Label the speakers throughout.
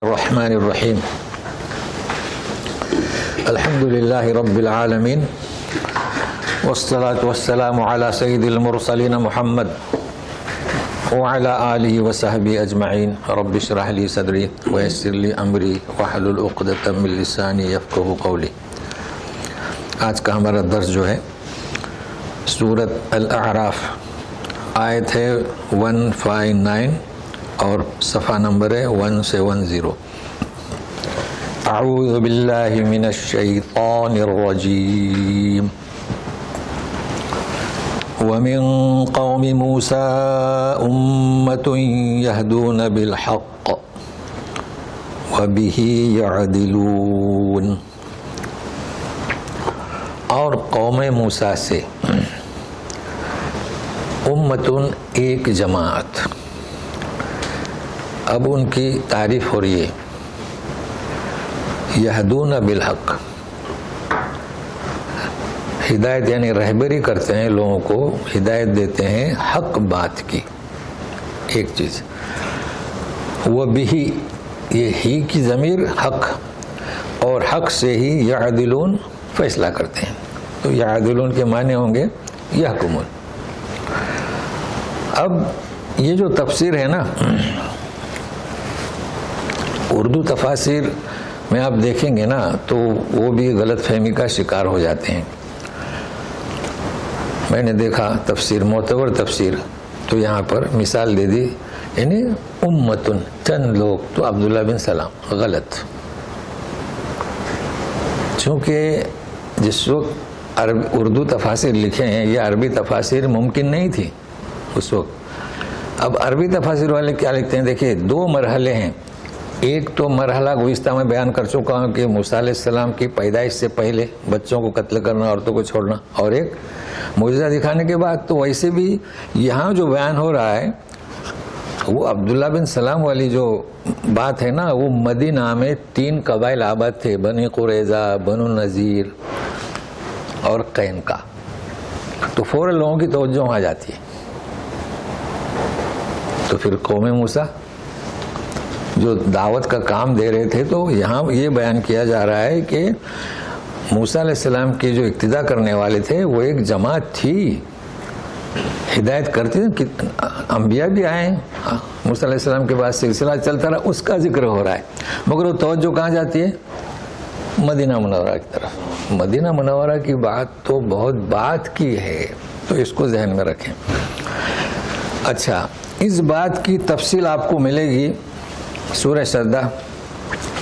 Speaker 1: الرحمن الرحیم الحمد للہ رب العالمین والصلاة والسلام علی سید المرسلین محمد وعلی آلہ وصحبہ اجمعین رب اشرح لی صدری ویسر لی امری واحلل عقدۃ من لسانی یفقہوا قولی۔ آج کا ہمارا درس جو ہے سورۃ الاعراف، آیت ہے 159 اور صفحہ نمبر ہے 170۔ اعوذ باللہ من الشیطان الرجیم۔ ومن قوم موسیٰ امۃ یہدون بالحق وبہ یعدلون۔ اور قوم موسیٰ سے امتن ایک جماعت، اب ان کی تعریف ہو رہی ہے۔ یہدون بالحق، ہدایت یعنی رہبری کرتے ہیں، لوگوں کو ہدایت دیتے ہیں حق بات کی، ایک چیز۔ وہ بھی، یہ ہی کی ضمیر حق، اور حق سے ہی یعدلون فیصلہ کرتے ہیں، تو یعدلون کے معنی ہوں گے یحکمون۔ اب یہ جو تفسیر ہے نا، اردو تفاسیر میں آپ دیکھیں گے نا تو وہ بھی غلط فہمی کا شکار ہو جاتے ہیں۔ میں نے دیکھا تفسیر، معتبر تفسیر، تو یہاں پر مثال دے دی، یعنی امتن چند لوگ، تو عبداللہ بن سلام، غلط۔ چونکہ جس وقت اردو تفاسیر لکھے ہیں، یہ عربی تفاسیر ممکن نہیں تھی اس وقت۔ اب عربی تفاسیر والے کیا لکھتے ہیں، دیکھیں دو مرحلے ہیں۔ ایک تو مرحلہ گزشتہ میں بیان کر چکا ہوں کہ موسیٰ علیہ السلام کی پیدائش سے پہلے بچوں کو قتل کرنا، عورتوں کو چھوڑنا، اور ایک معجزہ دکھانے کے بعد۔ تو ویسے بھی یہاں جو بیان ہو رہا ہے وہ عبداللہ بن سلام والی جو بات ہے نا، وہ مدینہ میں 3 قبائل آباد تھے، بنی قریظہ، بنو نذیر اور قینقاع۔ تو فوراً لوگوں کی توجہ وہاں جاتی ہے۔ تو پھر قوم موسیٰ جو دعوت کا کام دے رہے تھے، تو یہاں یہ بیان کیا جا رہا ہے کہ موسیٰ علیہ السلام کی جو اقتداء کرنے والے تھے وہ ایک جماعت تھی، ہدایت کرتی تھی۔ انبیاء بھی آئے ہیں، موسیٰ علیہ السلام کے بعد سلسلہ چلتا رہا، اس کا ذکر ہو رہا ہے، مگر وہ توجہ کہاں جاتی ہے؟ مدینہ منورہ کی طرف۔ مدینہ منورہ کی بات تو بہت بات کی ہے، تو اس کو ذہن میں رکھیں۔ اچھا، اس بات کی تفصیل آپ کو ملے گی سورہ سجدہ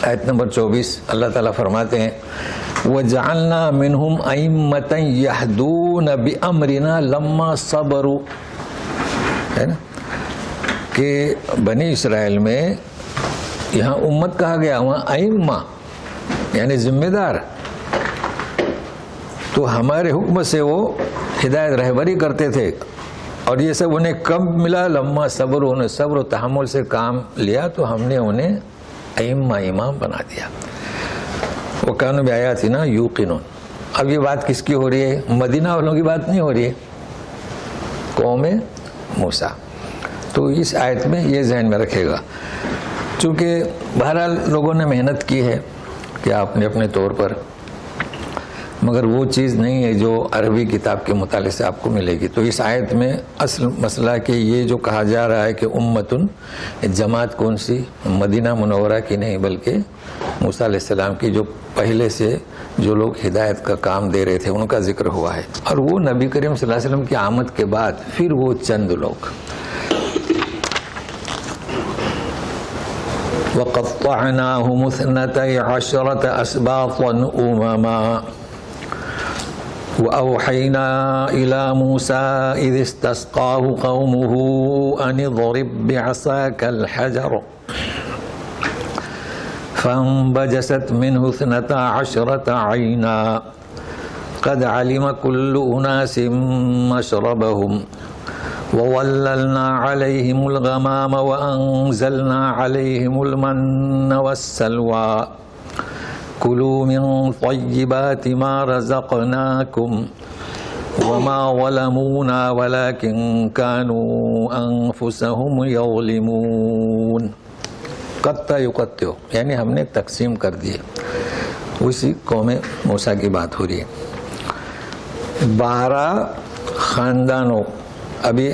Speaker 1: آیت نمبر 24۔ اللہ تعالیٰ فرماتے ہیں وَجَعَلْنَا مِنْهُمْ أَئِمَّةً يَهْدُونَ بِأَمْرِنَا لَمَّا صَبَرُوا، ہے نا، کہ بنی اسرائیل میں یہاں امت کہا گیا، وہاں ائمہ یعنی ذمہ دار، تو ہمارے حکم سے وہ ہدایت رہبری کرتے تھے، اور یہ سب انہیں کب ملا؟ لما صبر، انہیں صبر و تحمل سے کام لیا تو ہم نے انہیں ائمہ، امام بنا دیا۔ وَكَانُوا بِآيَاتِنَا يُوقِنُونَ۔ اب یہ بات کس کی ہو رہی ہے؟ مدینہ والوں کی بات نہیں ہو رہی ہے، قوم موسیٰ۔ تو اس آیت میں یہ ذہن میں رکھے گا، چونکہ بہرحال لوگوں نے محنت کی ہے کہ آپ نے اپنے طور پر، مگر وہ چیز نہیں ہے جو عربی کتاب کے مطالعے سے آپ کو ملے گی۔ تو اس آیت میں اصل مسئلہ کہ یہ جو کہا جا رہا ہے کہ امتن، جماعت کون سی؟ مدینہ منورہ کی نہیں، بلکہ موسیٰ علیہ السلام کی جو پہلے سے جو لوگ ہدایت کا کام دے رہے تھے ان کا ذکر ہوا ہے، اور وہ نبی کریم صلی اللہ علیہ وسلم کی آمد کے بعد پھر وہ چند لوگ۔ وَقَطَّعْنَاهُمُ اثْنَتَيْ عَشْرَةَ أَسْبَاطًا أُمَمًا وَأَوْحَيْنَا إِلَى مُوسَىٰ إِذِ اسْتَسْقَاهُ قَوْمُهُ أَنِ اضْرِب بِّعَصَاكَ الْحَجَرَ فَانبَجَسَتْ مِنْهُ اثْنَتَا عَشْرَةَ عَيْنًا قَدْ عَلِمَ كُلُّ أُنَاسٍ مَّشْرَبَهُمْ وَظَلَّلْنَا عَلَيْهِمُ الْغَمَامَ وَأَنزَلْنَا عَلَيْهِمُ الْمَنَّ وَالسَّلْوَىٰ كُلُوا مِن طَيِّبَاتِ مَا رَزَقْنَاكُمْ وَمَا ظَلَمُونَا وَلَكِن كَانُوا أَنفُسَهُمْ يَظْلِمُونَ۔ قطع یقطع یعنی ہم نے تقسیم کر دیے. اسی قوم موسیٰ کی بات ہو رہی ہے. 12 خاندانوں, ابھی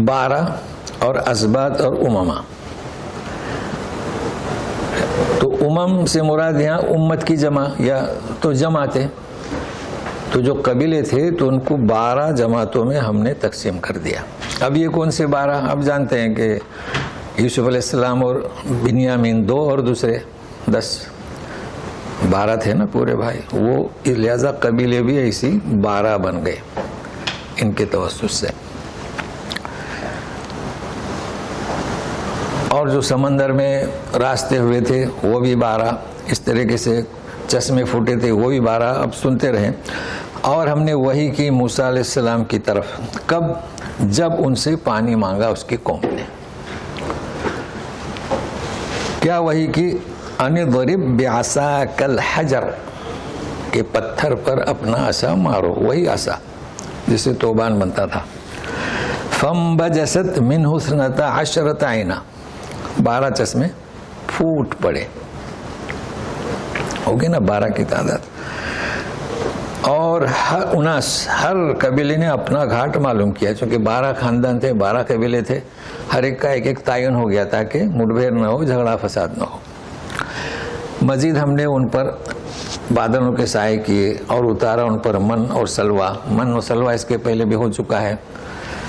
Speaker 1: 12 اور اسباط اور امما. تو امم سے مراد یہاں امت کی جمع یا تو جماعتیں. تو جو قبیلے تھے تو ان کو 12 جماعتوں میں ہم نے تقسیم کر دیا. اب یہ کون سے 12؟ اب جانتے ہیں کہ یوسف علیہ السلام اور بنیامین 2 اور دوسرے 10, 12 تھے نا پورے بھائی. وہ لہذا قبیلے بھی ایسی 12 بن گئے ان کے توسط سے. اور جو سمندر میں راستے ہوئے تھے وہ بھی 12, اس طریقے سے چشمے پھوٹے تھے وہ بھی 12. اب سنتے رہیں. اور ہم نے وحی کی موسیٰ علیہ السلام کی طرف. کب؟ جب ان سے پانی مانگا اس کی قوم نے. کیا وحی کی؟ ان ضرب بعصاک الحجر, کہ پتھر پر اپنا عصا مارو. وہی عصا جس سے توبان بنتا تھا. فانبجست منہ 12 عینا, 12 چشمے پھوٹ پڑے. ہوگی نا 12 کی تعداد. اور ہر قبیلے نے اپنا گھاٹ معلوم کیا, چونکہ 12 خاندان تھے, 12 قبیلے تھے. ہر ایک کا ایک تعین ہو گیا تاکہ مٹبھیڑ نہ ہو, جھگڑا فساد نہ ہو. مزید ہم نے ان پر بادلوں کے سائے کیے اور اتارا ان پر من اور سلوا. من اور سلوا اس کے پہلے بھی ہو چکا ہے.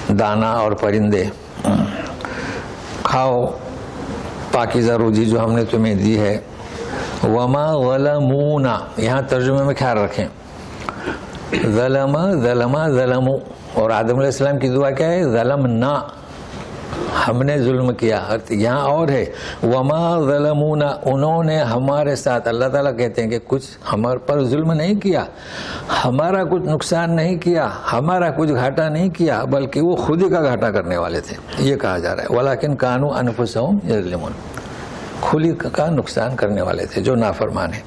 Speaker 1: دانا اور پرندے کھاؤ, پاکیزہ روزی جو ہم نے تمہیں دی ہے. وما ظلمونا, یہاں ترجمے میں خیال رکھیں, ظلمو. اور آدم علیہ السلام کی دعا کیا ہے؟ ظلمنا, ہم نے ظلم کیا. یہاں اور ہے وما ظلمونا, انہوں نے ہمارے ساتھ. اللہ تعالیٰ کہتے ہیں کہ کچھ ہمارے پر ظلم نہیں کیا, ہمارا کچھ نقصان نہیں کیا, ہمارا کچھ گھاٹا نہیں کیا, بلکہ وہ خود ہی کا گھاٹا کرنے والے تھے. یہ کہا جا رہا ہے ولیکن کانوا انفسہم یظلمون, کھلی کا نقصان کرنے والے تھے جو نافرمان ہیں.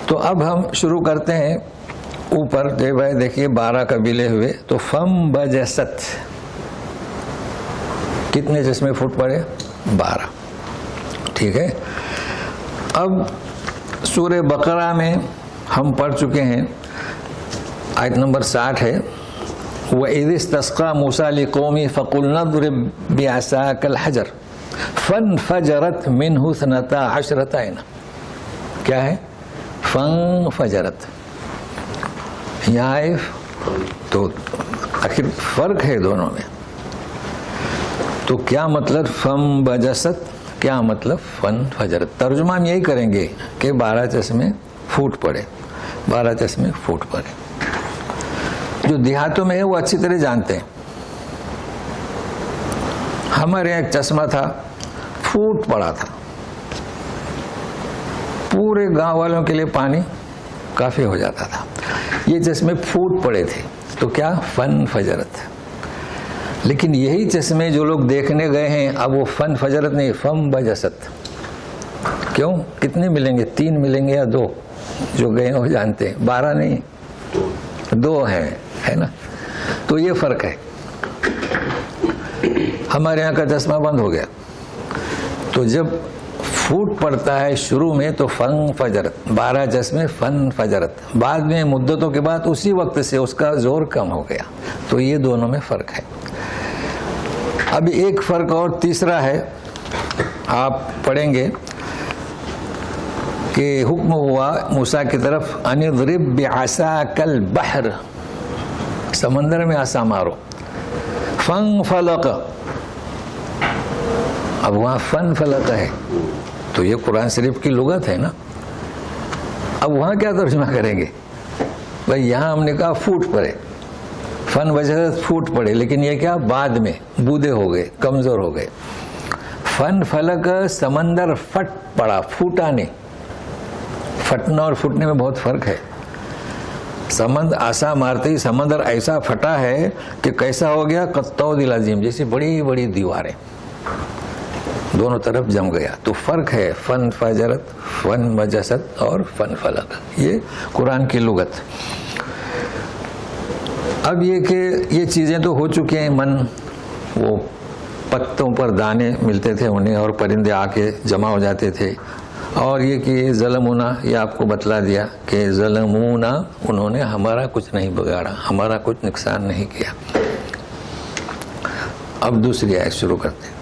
Speaker 1: تو اب ہم شروع کرتے ہیں اوپر. بھائی دیکھیے 12 قبیلے ہوئے. تو فانبجست, کتنے چشمے پھوٹ پڑے؟ 12. ٹھیک ہے. اب سورہ بقرہ میں ہم پڑھ چکے ہیں, آیت نمبر 60 ہے. وَإِذِ اسْتَسْقَىٰ مُوسَىٰ لِقَوْمِهِ فَقُلْنَا اضْرِب بِعَصَاكَ الْحَجَرَ فَانْفَجَرَتْ مِنْهُ 12 عَيْنًا. کیا ہے؟ فَانْفَجَرَتْ. یہاں ہے تو آخر فرق ہے دونوں میں. تو کیا مطلب فانبجست, کیا مطلب فانفجرت؟ ترجمہ ہم یہی کریں گے کہ 12 چشمے پھوٹ پڑے, 12 چشمے پھوٹ پڑے. جو دیہاتوں میں ہے وہ اچھی طرح جانتے ہیں. ہمارے یہاں ایک چشمہ تھا, پھوٹ پڑا تھا, پورے گاؤں والوں کے لیے پانی کافی ہو جاتا تھا. یہ چشمے پھوٹ پڑے تھے تو کیا؟ فانفجرت. لیکن یہی چشمے جو لوگ دیکھنے گئے ہیں اب وہ فانفجرت نہیں, فانبجست. کیوں؟ کتنے ملیں گے؟ 3 ملیں گے یا 2؟ جو گئے ہیں وہ جانتے ہیں. 12 نہیں, 2 ہیں, ہے نا. تو یہ فرق ہے. ہمارے یہاں کا چشمہ بند ہو گیا تو جب پھوٹ پڑتا ہے شروع میں تو فانفجرت, 12 چشمے فانفجرت. بعد میں مدتوں کے بعد اسی وقت سے اس کا زور کم ہو گیا. تو یہ دونوں میں فرق ہے. اب ایک فرق اور تیسرا ہے, آپ پڑھیں گے کہ حکم ہوا موسیٰ کی طرف ان اضرب بعصاک البحر, سمندر میں عصا مارو. فانفلق, اب وہاں فانفلق ہے تو یہ قرآن شریف کی لغت ہے نا. اب وہاں کیا ترجمہ کریں گے بھائی؟ یہاں ہم نے کہا پھوٹ پڑے, فانفجرت پھوٹ پڑے, لیکن یہ کیا بعد میں بودے ہو گئے, کمزور ہو گئے. فانفلق سمندر پھٹ پڑا, پھوٹا نہیں. پھٹنا اور پھوٹنے میں بہت فرق ہے. سمندر عصا مارتے ہی سمندر ایسا پھٹا ہے کہ کیسا ہو گیا؟ قطود العظیم, جیسی بڑی بڑی دیواریں دونوں طرف جم گیا. تو فرق ہے فانفجرت, فانبجست اور فانفلق. یہ قرآن کی لغت. اب یہ کہ یہ چیزیں تو ہو چکے ہیں, من وہ پتوں پر دانے ملتے تھے انہیں اور پرندے آ کے جمع ہو جاتے تھے. اور یہ کہ ظلمونا یہ آپ کو بتلا دیا کہ ظلمونا انہوں نے ہمارا کچھ نہیں بگاڑا, ہمارا کچھ نقصان نہیں کیا. اب دوسری آیت شروع کرتے ہیں.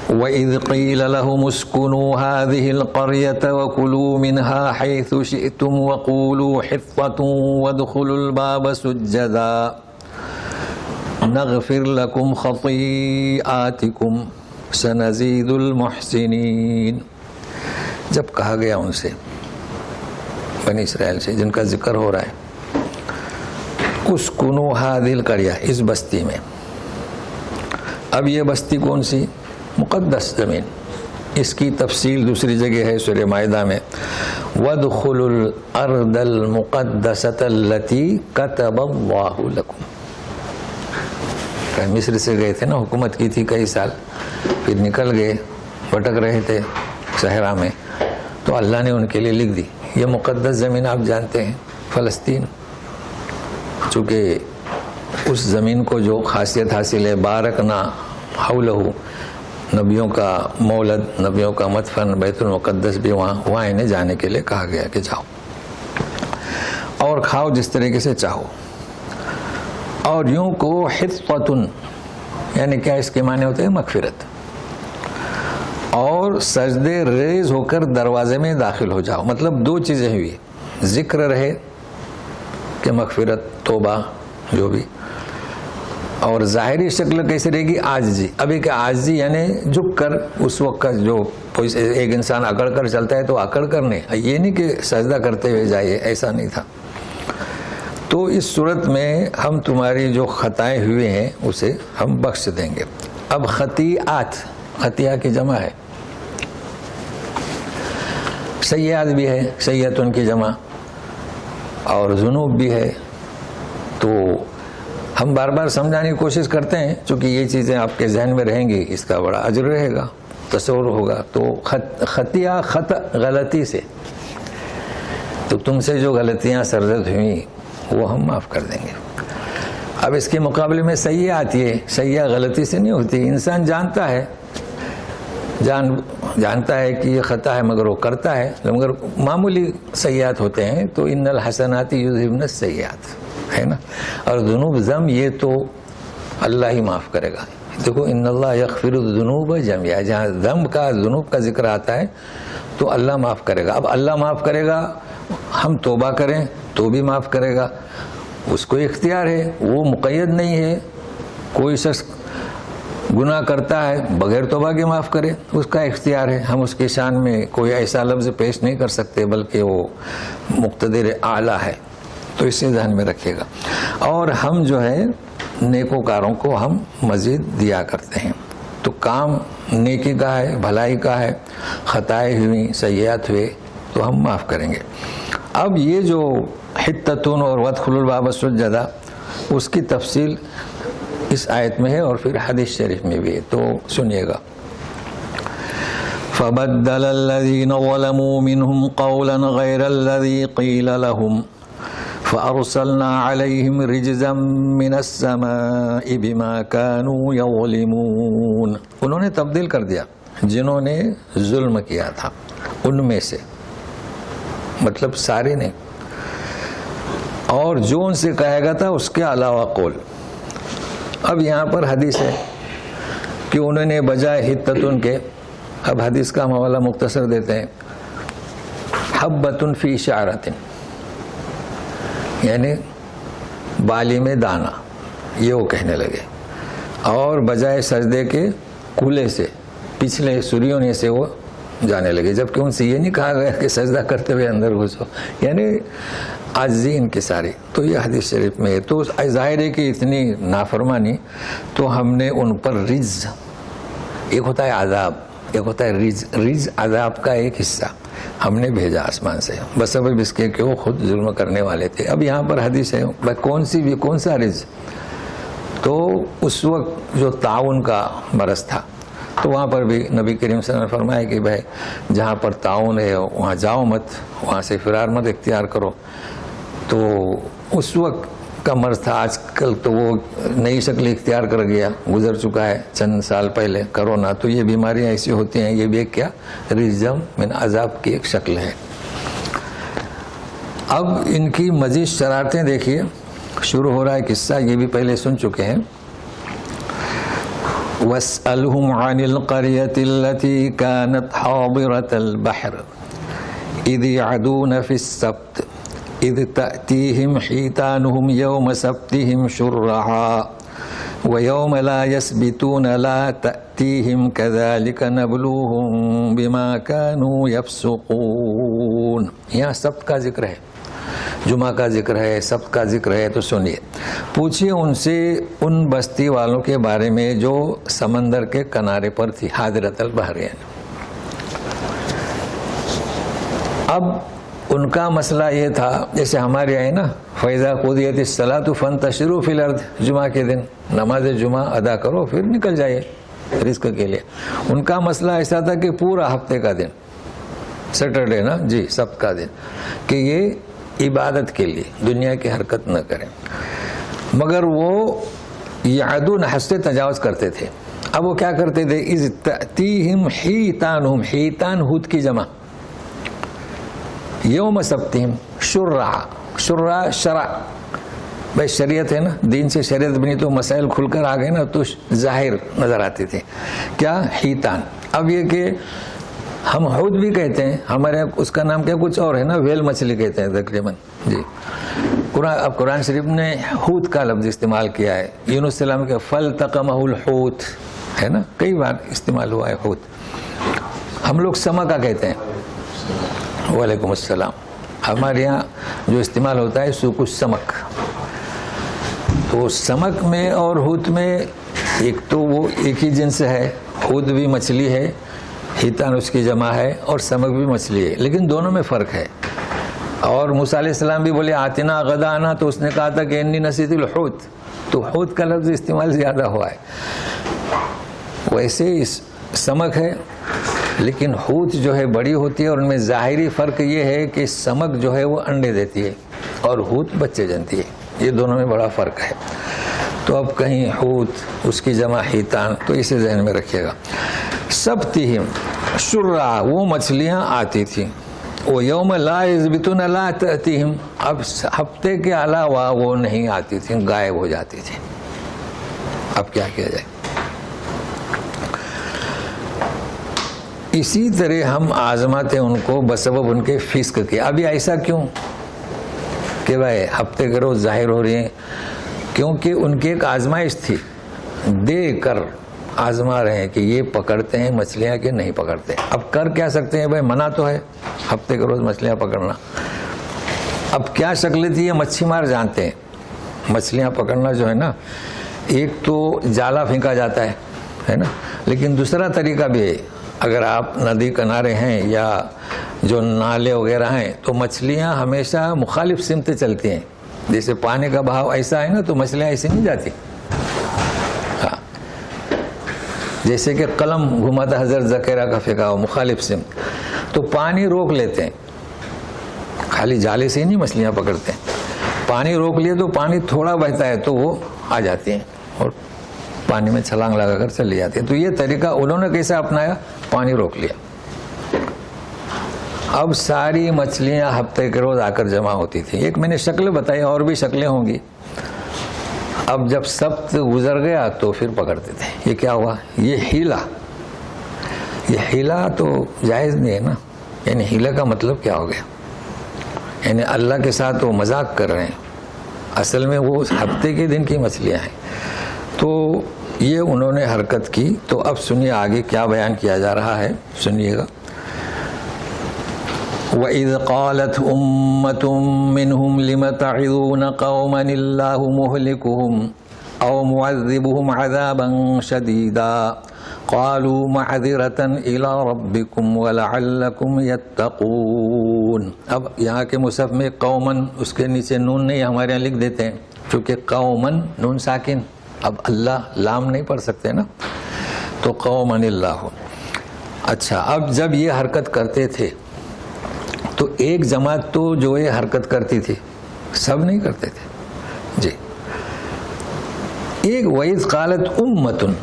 Speaker 1: وَإِذْ قِيلَ لَهُمُ اسْكُنُوا هَٰذِهِ الْقَرْيَةَ وَكُلُوا مِنْهَا حَيْثُ شِئْتُمْ وَقُولُوا حِطَّةٌ وَادْخُلُوا الْبَابَ سُجَّدًا نَغْفِرْ لَكُمْ خَطِيئَاتِكُمْ سَنَزِيدُ الْمُحْسِنِينَ. جب کہا گیا ان سے, بنی اسرائیل سے جن کا ذکر ہو رہا ہے, اسکنوا هذه القرية, اس بستی میں. اب یہ بستی کون سی؟ مقدس زمین. اس کی تفصیل دوسری جگہ ہے سورہ مائدہ میں. وَادْخُلُوا الْأَرْضَ الْمُقَدَّسَةَ الَّتِي كَتَبَ اللَّهُ لَكُمْ. مصر سے گئے تھے نا, حکومت کی تھی کئی سال, پھر نکل گئے, بھٹک رہے تھے صحرا میں, تو اللہ نے ان کے لیے لکھ دی یہ مقدس زمین. آپ جانتے ہیں فلسطین, چونکہ اس زمین کو جو خاصیت حاصل ہے, بارکنا حولہ, نبیوں کا مولد, نبیوں کا مدفن, بیت المقدس بھی وہاں انہیں جانے کے لیے کہا گیا کہ جاؤ اور کھاؤ جس طریقے سے چاہو. اور یوں کو حطۃ, یعنی کیا اس کے معنی ہوتے ہیں؟ مغفرت. اور سجدے ریز ہو کر دروازے میں داخل ہو جاؤ. مطلب دو چیزیں ہوئی, ذکر رہے کہ مغفرت, توبہ جو بھی, اور ظاہری شکل کیسے رہے گی؟ عاجزی. ابھی کہ عاجزی یعنی جھک کر, اس وقت کا جو ایک انسان اکڑ کر چلتا ہے تو اکڑ کر نہیں, یہ نہیں کہ سجدہ کرتے ہوئے جائیے, ایسا نہیں تھا. تو اس صورت میں ہم تمہاری جو خطائیں ہوئے ہیں اسے ہم بخش دیں گے. اب خطیئات, خطیہ کی جمع ہے, سیئات بھی ہے, سیئتن کی جمع, اور ذنوب بھی ہے. تو ہم بار بار سمجھانے کی کوشش کرتے ہیں, چونکہ یہ چیزیں آپ کے ذہن میں رہیں گی, اس کا بڑا اجر رہے گا, تصور ہوگا. تو خطیہ, خطا غلطی سے, تو تم سے جو غلطیاں سرزد ہوئیں وہ ہم معاف کر دیں گے. اب اس کے مقابلے میں سیئہ آتی ہے. سیئہ غلطی سے نہیں ہوتی, انسان جانتا ہے, جانتا ہے کہ یہ خطا ہے مگر وہ کرتا ہے, مگر معمولی سیئات ہوتے ہیں. تو ان الحسنات یذہبن السیئات ہے نا. اور ذنوب ذم یہ تو اللہ ہی معاف کرے گا. دیکھو ان اللہ یغفر الذنوب جميعا, جہاں ذنب کا, ذنوب کا ذکر آتا ہے تو اللہ معاف کرے گا. اب اللہ معاف کرے گا, ہم توبہ کریں تو بھی معاف کرے گا, اس کو اختیار ہے, وہ مقید نہیں ہے. کوئی شخص گناہ کرتا ہے بغیر توبہ کے معاف کرے, اس کا اختیار ہے. ہم اس کی شان میں کوئی ایسا لفظ پیش نہیں کر سکتے, بلکہ وہ مقتدر اعلیٰ ہے. تو اسے ذہن میں رکھیے گا. اور ہم جو ہے نیکوکاروں کو ہم مزید دیا کرتے ہیں. تو کام نیکی کا ہے, بھلائی کا ہے, خطائیں ہوئیں, سیئات ہوئے تو ہم معاف کریں گے. اب یہ جو حطۃ اور وادخلوا الباب سجدا, اس کی تفصیل اس آیت میں ہے اور پھر حدیث شریف میں بھی ہے, تو سنیے گا. فَبَدَّلَ الَّذِينَ ظَلَمُوا مِنْهُمْ قَوْلًا غَيْرَ الَّذِي قِيلَ لَهُمْ فَأَرْسَلْنَا عَلَيْهِمْ رِجْزًا مِنَ السَّمَاءِ بِمَا كَانُوا يَظْلِمُونَ. انہوں نے تبدیل کر دیا جنہوں نے ظلم کیا تھا ان میں سے, مطلب سارے نے, اور جو ان سے کہا گیا تھا اس کے علاوہ قول. اب یہاں پر حدیث ہے کہ انہوں نے بجائے حطۃ کے, اب حدیث کا ہم حوالہ مختصر دیتے ہیں, حبۃ فی شعرۃ, یعنی بالی میں دانا, یہ وہ کہنے لگے. اور بجائے سجدے کے کولے سے, پچھلے سریوں سے وہ جانے لگے, جبکہ ان سے یہ نہیں کہا گیا کہ سجدہ کرتے ہوئے اندر گھسو, یعنی عاجزی ان کی ساری. تو یہ حدیث شریف میں ہے. تو ظاہر ہے کہ اتنی نافرمانی, تو ہم نے ان پر رجز, ایک ہوتا ہے عذاب, ایک ہوتا ہے رجز عذاب کا ایک حصہ ہم نے بھیجا آسمان سے, بسبب اس کے کہ وہ خود ظلم کرنے والے تھے. اب یہاں پر حدیث ہے کون سا رجز؟ تو اس وقت جو تعاون کا مرض تھا, تو وہاں پر بھی نبی کریم صلی اللہ علیہ وسلم نے فرمایا کہ بھائی جہاں پر تعاون ہے وہاں جاؤ مت, وہاں سے فرار مت اختیار کرو. تو اس وقت کا مرض تھا، آج کل تو وہ نئی شکل اختیار کر گیا، گزر چکا ہے چند سال پہلے کرونا. تو یہ بیماریاں ایسی ہوتی ہیں، یہ بھی ایک کیا رجم من عذاب کی ایک شکل ہے. اب ان کی مزید شرارتیں دیکھیے، شروع ہو رہا ہے قصہ، یہ بھی پہلے سن چکے ہیں. وَاسْأَلْهُمْ عَنِ الْقَرْيَةِ الَّتِي كَانَتْ حَاضِرَةَ الْبَحْرِ إِذْ يَعْدُونَ فِي السَّبْتِ إِذْ تَأْتِيهِمْ حِيتَانُهُمْ يَوْمَ سَبْتِهِمْ شُرَّعًا وَيَوْمَ لَا يَسْبِتُونَ لَا تَأْتِيهِمْ كَذَلِكَ نَبْلُوهُمْ بِمَا كَانُوا يَفْسُقُونَ. یہاں سبت کا ذکر ہے، جمعہ کا ذکر ہے، سبت کا ذکر ہے. تو سنیے، پوچھئے ان سے ان بستی والوں کے بارے میں جو سمندر کے کنارے پر تھی، حاضرۃ البحر. اب ان کا مسئلہ یہ تھا، جیسے ہمارے یہاں نا فَإِذَا قُضِيَتِ الصَّلَاةُ فَانْتَشِرُوا فِي الْأَرْضِ، جمعہ کے دن نماز جمعہ ادا کرو پھر نکل جائے رزق کے لیے. ان کا مسئلہ ایسا تھا کہ پورا ہفتے کا دن، سیٹرڈے نا جی، سبت کا دن، کہ یہ عبادت کے لیے دنیا کی حرکت نہ کریں. مگر وہ یعدون، حد سے تجاوز کرتے تھے. اب وہ کیا کرتے تھے؟ اذ تأتیہم حیتانہم، حیتان ہود کی جمع، یوم سبتہم شرع، شرع شرع، بھائی شریعت ہے نا، دین سے شریعت بنی تو مسائل کھل کر آ گئے نا، تو ظاہر نظر آتے تھے. کیا؟ حیتان. اب یہ کہ ہم حوت بھی کہتے ہیں، ہمارے اس کا نام کیا کچھ اور ہے نا، ویل مچھلی کہتے ہیں تقریباً جی. اب قرآن شریف نے حوت کا لفظ استعمال کیا ہے. یونس السلام کے فَالْتَقَمَهُ الْحُوتُ ہے نا، کئی بار استعمال ہوا ہے حوت. ہم لوگ سمکا کہتے ہیں. وعلیکم السلام. ہمارے یہاں جو استعمال ہوتا ہے سوکو سمک. تو سمک میں اور حوت میں ایک تو وہ ایک ہی جنس ہے، حوت بھی مچھلی ہے، حیتان اس کی جمع ہے، اور سمک بھی مچھلی ہے، لیکن دونوں میں فرق ہے. اور موسیٰ علیہ السلام بھی بولے آتنا غدانا، تو اس نے کہا تھا کہ انی نسیت الحوت، تو حوت کا لفظ استعمال زیادہ ہوا ہے. ویسے سمک ہے، لیکن حوت جو ہے بڑی ہوتی ہے، اور ان میں ظاہری فرق یہ ہے کہ سمک جو ہے وہ انڈے دیتی ہے اور حوت بچے جنتی ہے. یہ دونوں میں بڑا فرق ہے. تو اب کہیں حوت اس کی جمع حیتان، تو اسے ذہن میں رکھیے گا. سبتہم شرع، وہ مچھلیاں آتی تھیں. وہ یوم لا یثبتون لا تأتیہم، اب ہفتے کے علاوہ وہ نہیں آتی تھیں، غائب ہو جاتی تھیں. اب کیا کیا جائے؟ اسی طرح ہم آزماتے ان کو بسبب ان کے فسق کے. ابھی ایسا کیوں کہ بھائی ہفتے کے روز ظاہر ہو رہی ہیں؟ کیونکہ ان کی ایک آزمائش تھی، دے کر آزما رہے ہیں کہ یہ پکڑتے ہیں مچھلیاں کہ نہیں پکڑتے. اب کر کیا سکتے ہیں بھائی؟ منع تو ہے ہفتے کے روز مچھلیاں پکڑنا. اب کیا شکل تھی؟ یہ مچھی مار جانتے ہیں. مچھلیاں پکڑنا جو ہے نا، ایک تو جالا پھینکا جاتا ہے نا، لیکن دوسرا طریقہ بھی ہے. اگر آپ ندی کنارے ہیں یا جو نالے وغیرہ ہیں، تو مچھلیاں ہمیشہ مخالف سمت چلتی ہیں. جیسے پانی کا بہاؤ ایسا ہے نا، تو مچھلیاں ایسے نہیں جاتی. ہاں، جیسے کہ قلم گھماتا حضرت زکریا کا پھینکا ہو مخالف سمت، تو پانی روک لیتے ہیں. خالی جالے سے ہی نہیں مچھلیاں پکڑتے ہیں، پانی روک لیے تو پانی تھوڑا بہتا ہے تو وہ آ جاتی ہیں اور پانی میں چھلانگ لگا کر چلی جاتی ہیں. تو یہ طریقہ انہوں نے کیسے اپنایا؟ پانی روک لیا. اب ساری مچھلیاں ہفتے کے روز آ کر جمع ہوتی تھی. ایک میں نے شکل بتائی، اور بھی شکلیں ہوں گی. اب جب سبت گزر گیا تو پھر پکڑتے تھے. یہ کیا ہوا؟ یہ ہیلا تو جائز نہیں ہے نا. یعنی ہیلا کا مطلب کیا ہو گیا؟ یعنی اللہ کے ساتھ وہ مذاق کر رہے ہیں. اصل میں وہ ہفتے کے دن کی مچھلیاں ہیں. تو یہ انہوں نے حرکت کی. تو اب سنیے آگے کیا بیان کیا جا رہا ہے، سنیے گا. وَإِذْ قَالَتْ أُمَّةٌ مِّنْهُمْ لِمَ تَعِظُونَ قَوْمًا اللَّهُ مُهْلِكُهُمْ أَوْ مُعَذِّبُهُمْ عَذَابًا شَدِيدًا قَالُوا مَعْذِرَةً إِلَىٰ رَبِّكُمْ وَلَعَلَّكُمْ يَتَّقُونَ. اب یہاں کے مصحف میں قومن، اس کے نیچے نون نہیں، ہمارے یہاں لکھ دیتے ہیں چونکہ قومن نون ساکن. اب اللہ لام نہیں پڑھ سکتے نا، تو قومن اللہ. اچھا، اب جب یہ حرکت کرتے تھے تو ایک جماعت تو جو یہ حرکت کرتی تھی، سب نہیں کرتے تھے. جی ایک وَإِذْ قَالَتْ أُمَّةٌ،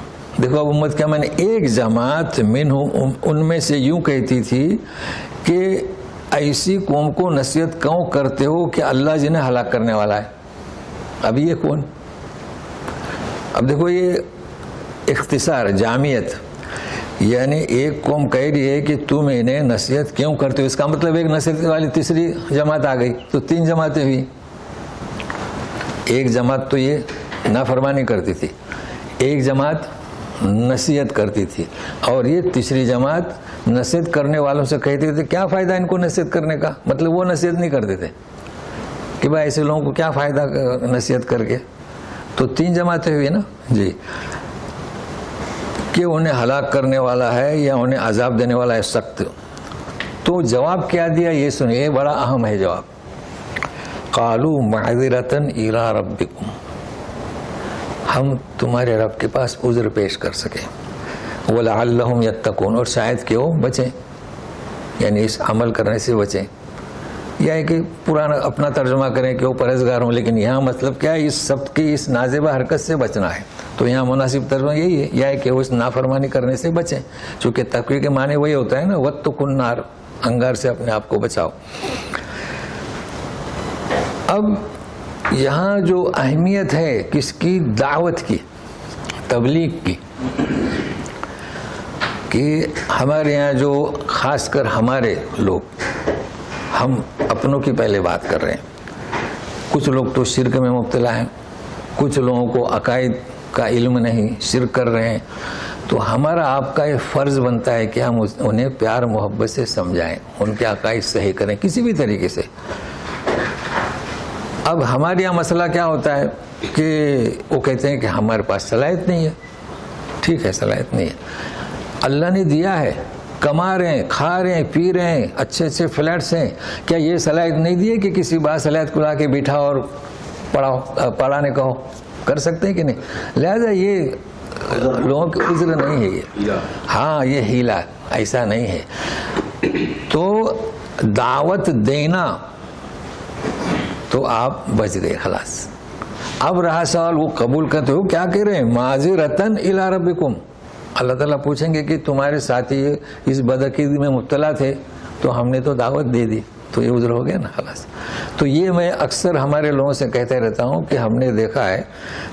Speaker 1: دیکھو اب امت کیا معنی، ایک جماعت منہم، ان میں سے یوں کہتی تھی کہ ایسی قوم کو نصیحت کیوں کرتے ہو کہ اللہ جنہیں ہلاک کرنے والا ہے. اب یہ کون، اب دیکھو یہ اختصار جامعیت، یعنی ایک قوم کہہ رہی ہے کہ تم انہیں نصیحت کیوں کرتے ہو، اس کا مطلب ایک نصیحت والی تیسری جماعت آ گئی، تو 3 جماعتیں ہوئی. ایک جماعت تو یہ نافرمانی کرتی تھی، ایک جماعت نصیحت کرتی تھی، اور یہ تیسری جماعت نصیحت کرنے والوں سے کہتے تھے کیا فائدہ ان کو نصیحت کرنے کا، مطلب وہ نصیحت نہیں کرتے تھے کہ بھائی ایسے لوگوں کو کیا فائدہ نصیحت کر کے. تو 3 جماعتیں ہوئی نا جی، کہ انہیں ہلاک کرنے والا ہے یا انہیں عذاب دینے والا ہے سخت. تو جواب کیا دیا یہ سنیے، بڑا اہم ہے جواب. قالوا معذرۃ الی ربکم، ہم تمہارے رب کے پاس عذر پیش کر سکیں، ولعلہم یتقون، اور شاید کہ وہ بچیں، یعنی اس عمل کرنے سے بچیں، یا کہ پرانا اپنا ترجمہ کریں کہ وہ پرہیزگار ہوں، لیکن یہاں مطلب کیا ہے، اس سب کی اس نازیبہ حرکت سے بچنا ہے. تو یہاں مناسب ترجمہ یہی ہے، یا کہ وہ اس نافرمانی کرنے سے بچیں، چونکہ تقوی کے معنی وہی ہوتا ہے نا، واتقوا النار، انگار سے اپنے آپ کو بچاؤ. اب یہاں جو اہمیت ہے کس کی، دعوت کی، تبلیغ کی، کہ ہمارے یہاں جو خاص کر ہمارے لوگ، ہم اپنوں کی پہلے بات کر رہے ہیں، کچھ لوگ تو شرک میں مبتلا ہیں، کچھ لوگوں کو عقائد کا علم نہیں، شرک کر رہے ہیں. تو ہمارا آپ کا یہ فرض بنتا ہے کہ ہم انہیں پیار محبت سے سمجھائیں، ان کے عقائد صحیح کریں کسی بھی طریقے سے. اب ہمارے یہاں مسئلہ کیا ہوتا ہے کہ وہ کہتے ہیں کہ ہمارے پاس صلاحیت نہیں ہے. ٹھیک ہے، صلاحیت نہیں ہے، اللہ نے دیا ہے، کما رہے ہیں، کھا رہے ہیں، پی رہے ہیں، اچھے اچھے فلیٹس ہیں، کیا یہ صلاحیت نہیں دی ہے کہ کسی باصلاحیت کو لا کے بٹھا اور پڑھانے کا ہو، کر سکتے ہیں کہ نہیں. لہذا یہ لوگوں کے عذر نہیں ہے، یہ ہاں یہ ہیلا ایسا نہیں ہے. تو دعوت دینا تو آپ بچ گئے خلاص. اب رہا سوال وہ قبول کرتے ہو، کیا کہہ رہے ہیں، معذرتاً الی ربکم، اللہ تعالیٰ پوچھیں گے کہ تمہارے ساتھی اس بدعقیدگی میں مبتلا تھے تو ہم نے تو دعوت دے دی، تو یہ عذر ہو گیا نا خلاص. تو یہ میں اکثر ہمارے لوگوں سے کہتے رہتا ہوں کہ ہم نے دیکھا ہے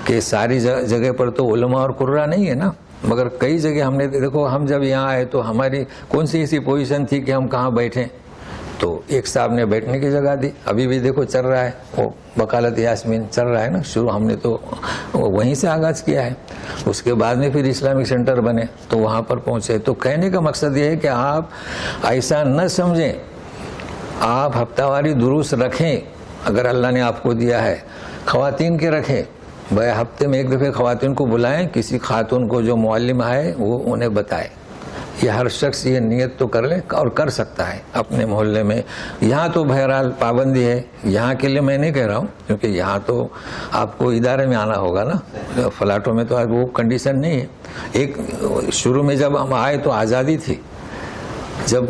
Speaker 1: کہ ساری جگہ پر تو علماء اور قراء نہیں ہے نا، مگر کئی جگہ ہم نے دیکھو، ہم جب یہاں آئے تو ہماری کون سی ایسی پوزیشن تھی کہ ہم کہاں بیٹھیں، تو ایک صاحب نے بیٹھنے کی جگہ دی. ابھی بھی دیکھو چل رہا ہے وہ وکالت یاسمین چل رہا ہے نا، شروع ہم نے تو وہیں سے آغاز کیا ہے، اس کے بعد میں پھر اسلامک سینٹر بنے تو وہاں پر پہنچے. تو کہنے کا مقصد یہ ہے کہ آپ ایسا نہ سمجھیں، آپ ہفتہ واری دروس رکھیں اگر اللہ نے آپ کو دیا ہے، خواتین کے رکھیں، بھائی ہفتے میں ایک دفعہ خواتین کو بلائیں، کسی خاتون کو جو معلم ہے وہ انہیں بتائے. یہ ہر شخص یہ نیت تو کر لے اور کر سکتا ہے اپنے محلے میں. یہاں تو بہرحال پابندی ہے، یہاں کے لیے میں نہیں کہہ رہا ہوں، کیونکہ یہاں تو آپ کو ادارے میں آنا ہوگا نا، فلیٹوں میں تو وہ کنڈیشن نہیں ہے. ایک شروع میں جب ہم آئے تو آزادی تھی، جب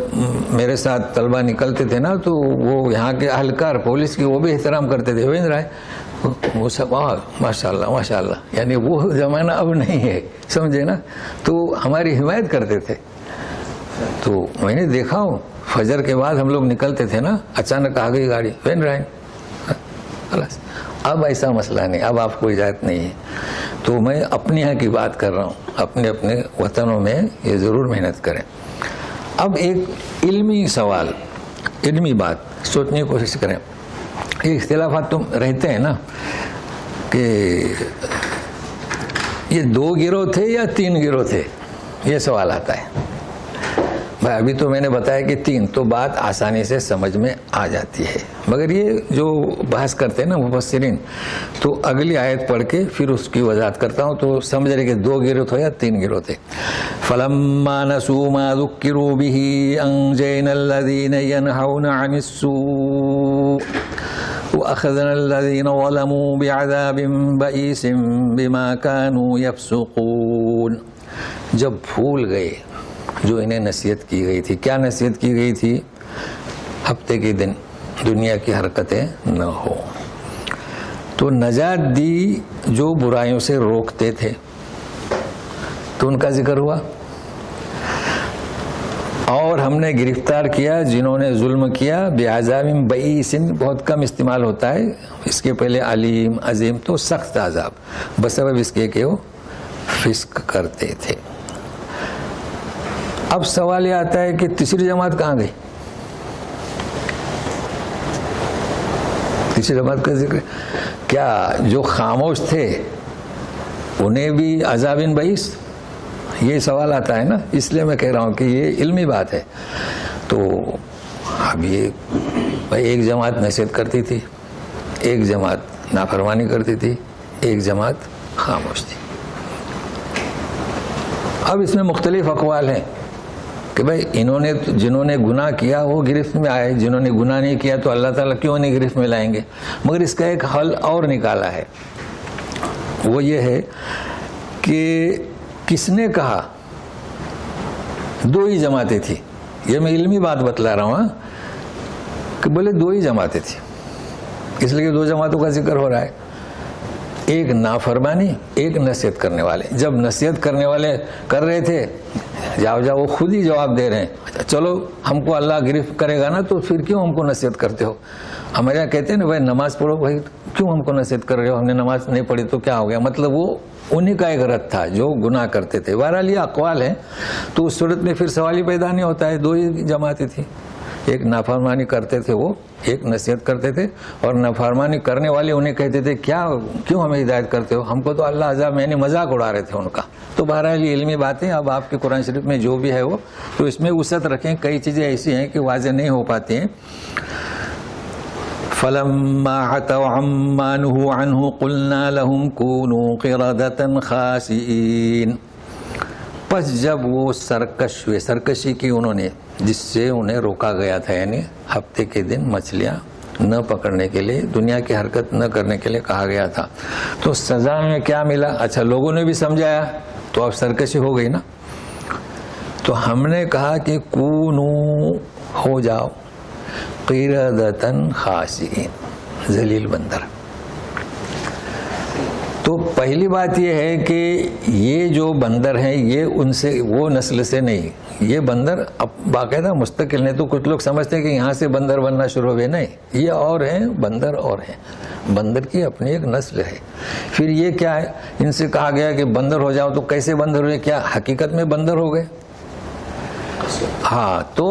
Speaker 1: میرے ساتھ طلبہ نکلتے تھے نا تو وہ یہاں کے اہلکار پولیس کی وہ بھی احترام کرتے تھے، ویندر رائے وہ سب ماشاء اللہ ماشاء اللہ، یعنی وہ زمانہ اب نہیں ہے، سمجھے نا. تو ہماری حمایت کرتے تھے. تو میں نے دیکھا ہوں فجر کے بعد ہم لوگ نکلتے تھے نا، اچانک آ گئی گاڑی، وین رائن خلاص. اب ایسا مسئلہ نہیں، اب آپ کو اجازت نہیں ہے. تو میں اپنے یہاں کی بات کر رہا ہوں، اپنے وطنوں میں یہ ضرور محنت کریں. اب ایک علمی سوال، علمی بات سوچنے کی کوشش کریں. یہ اختلافات تو رہتے ہیں نا کہ یہ 2 گروہ تھے یا 3 گروہ تھے، یہ سوال آتا ہے. بھائی ابھی تو میں نے بتایا کہ 3، تو بات آسانی سے سمجھ میں آ جاتی ہے. مگر یہ جو بحث کرتے ہیں نا مفسرین، تو اگلی آیت پڑھ کے پھر اس کی وضاحت کرتا ہوں تو سمجھ رہے کہ 2 گروہ تھے یا 3 گروہ تھے. فَلَمَّا نَسُوا مَا ذُكِّرُوا بِهِ أَنجَيْنَا الَّذِينَ يَنْهَوْنَ عَنِ السُّوءِ وَأَخَذْنَا الَّذِينَ ظَلَمُوا بِعَذَابٍ بَئِيسٍ بِمَا كَانُوا يَفْسُقُونَ. جب بھول گئے جو انہیں نصیحت کی گئی تھی. کیا نصیحت کی گئی تھی؟ ہفتے کے دن دنیا کی حرکتیں نہ ہو. تو نجات دی جو برائیوں سے روکتے تھے تو ان کا ذکر ہوا، اور ہم نے گرفتار کیا جنہوں نے ظلم کیا بعذاب بئیس، بہت کم استعمال ہوتا ہے، اس کے پہلے علیم عظیم، تو سخت عذاب بسبب اس کے کہ وہ فسق کرتے تھے۔ اب سوال یہ آتا ہے کہ تیسری جماعت کہاں گئی؟ تیسری جماعت کا ذکر کیا جو خاموش تھے انہیں بھی عذاب بئیس؟ یہ سوال آتا ہے نا، اس لیے میں کہہ رہا ہوں کہ یہ علمی بات ہے۔ تو اب یہ ایک جماعت نصیحت کرتی تھی، ایک جماعت نافرمانی کرتی تھی، ایک جماعت خاموش تھی۔ اب اس میں مختلف اقوال ہیں کہ بھائی انہوں نے جنہوں نے گناہ کیا وہ گرفت میں آئے، جنہوں نے گناہ نہیں کیا تو اللہ تعالیٰ کیوں نہیں گرفت میں لائیں گے؟ مگر اس کا ایک حل اور نکالا ہے، وہ یہ ہے کہ کس نے کہا دو ہی جماعتیں تھیں؟ یہ میں علمی بات بتلا رہا ہوں کہ بولے دو ہی جماعتیں تھیں، اس لیے دو جماعتوں کا ذکر ہو رہا ہے، ایک نافرمانی، ایک نصیحت کرنے والے۔ جب نصیحت کرنے والے کر رہے تھے جاؤ وہ خود ہی جواب دے رہے ہیں، چلو ہم کو اللہ گرفت کرے گا نا تو پھر کیوں ہم کو نصیحت کرتے ہو؟ ہمارے یہاں کہتے ہیں نا بھائی نماز پڑھو، بھائی کیوں ہم کو نصیحت کر رہے ہو؟ ہم نے نماز نہیں پڑھی تو کیا ہو گیا؟ مطلب وہ انہی کا ایک رد تھا جو گناہ کرتے تھے۔ بہرحال یہ اقوال ہیں، تو اس صورت میں پھر سوال ہی پیدا نہیں ہوتا ہے، دو ہی جماعتیں تھیں، ایک نافرمانی کرتے تھے وہ، ایک نصیحت کرتے تھے، اور نافرمانی کرنے والے انہیں کہتے تھے کیوں ہمیں ہدایت کرتے ہو؟ ہم کو تو اللہ عذاب، میں نے مذاق اڑا رہے تھے ان کا۔ تو بہرحال یہ علمی باتیں، اب آپ کے قرآن شریف میں جو بھی ہے وہ، تو اس میں وسعت رکھیں، کئی چیزیں ایسی ہیں کہ واضح نہیں ہو پاتی ہیں۔ فَلَمَّا عَتَوْا عَمَّا نُهُوا عَنْهُ قُلْنَا لَهُمْ كُونُوا قِرَدَةً خَاسِئِينَ۔ پس جب وہ سرکش ہوئے، سرکشی کی انہوں نے، جس سے انہیں روکا گیا تھا، یعنی ہفتے کے دن مچھلیاں نہ پکڑنے کے لیے، دنیا کی حرکت نہ کرنے کے لیے کہا گیا تھا، تو سزا میں کیا ملا؟ اچھا لوگوں نے بھی سمجھایا تو اب سرکشی ہو گئی نا، تو ہم نے کہا کہ کونو ہو جاؤ قردۃ خاسئین، ذلیل بندر۔ تو پہلی بات یہ ہے کہ یہ جو بندر ہیں یہ ان سے، وہ نسل سے نہیں، یہ بندر اب باقاعدہ مستقل نہیں۔ تو کچھ لوگ سمجھتے ہیں کہ یہاں سے بندر بننا شروع ہوئے، نہیں، یہ اور ہیں بندر، اور ہیں بندر کی اپنی ایک نسل ہے۔ پھر یہ کیا ہے، ان سے کہا گیا کہ بندر ہو جاؤ، تو کیسے بندر ہوئے؟ کیا حقیقت میں بندر ہو گئے؟ ہاں، تو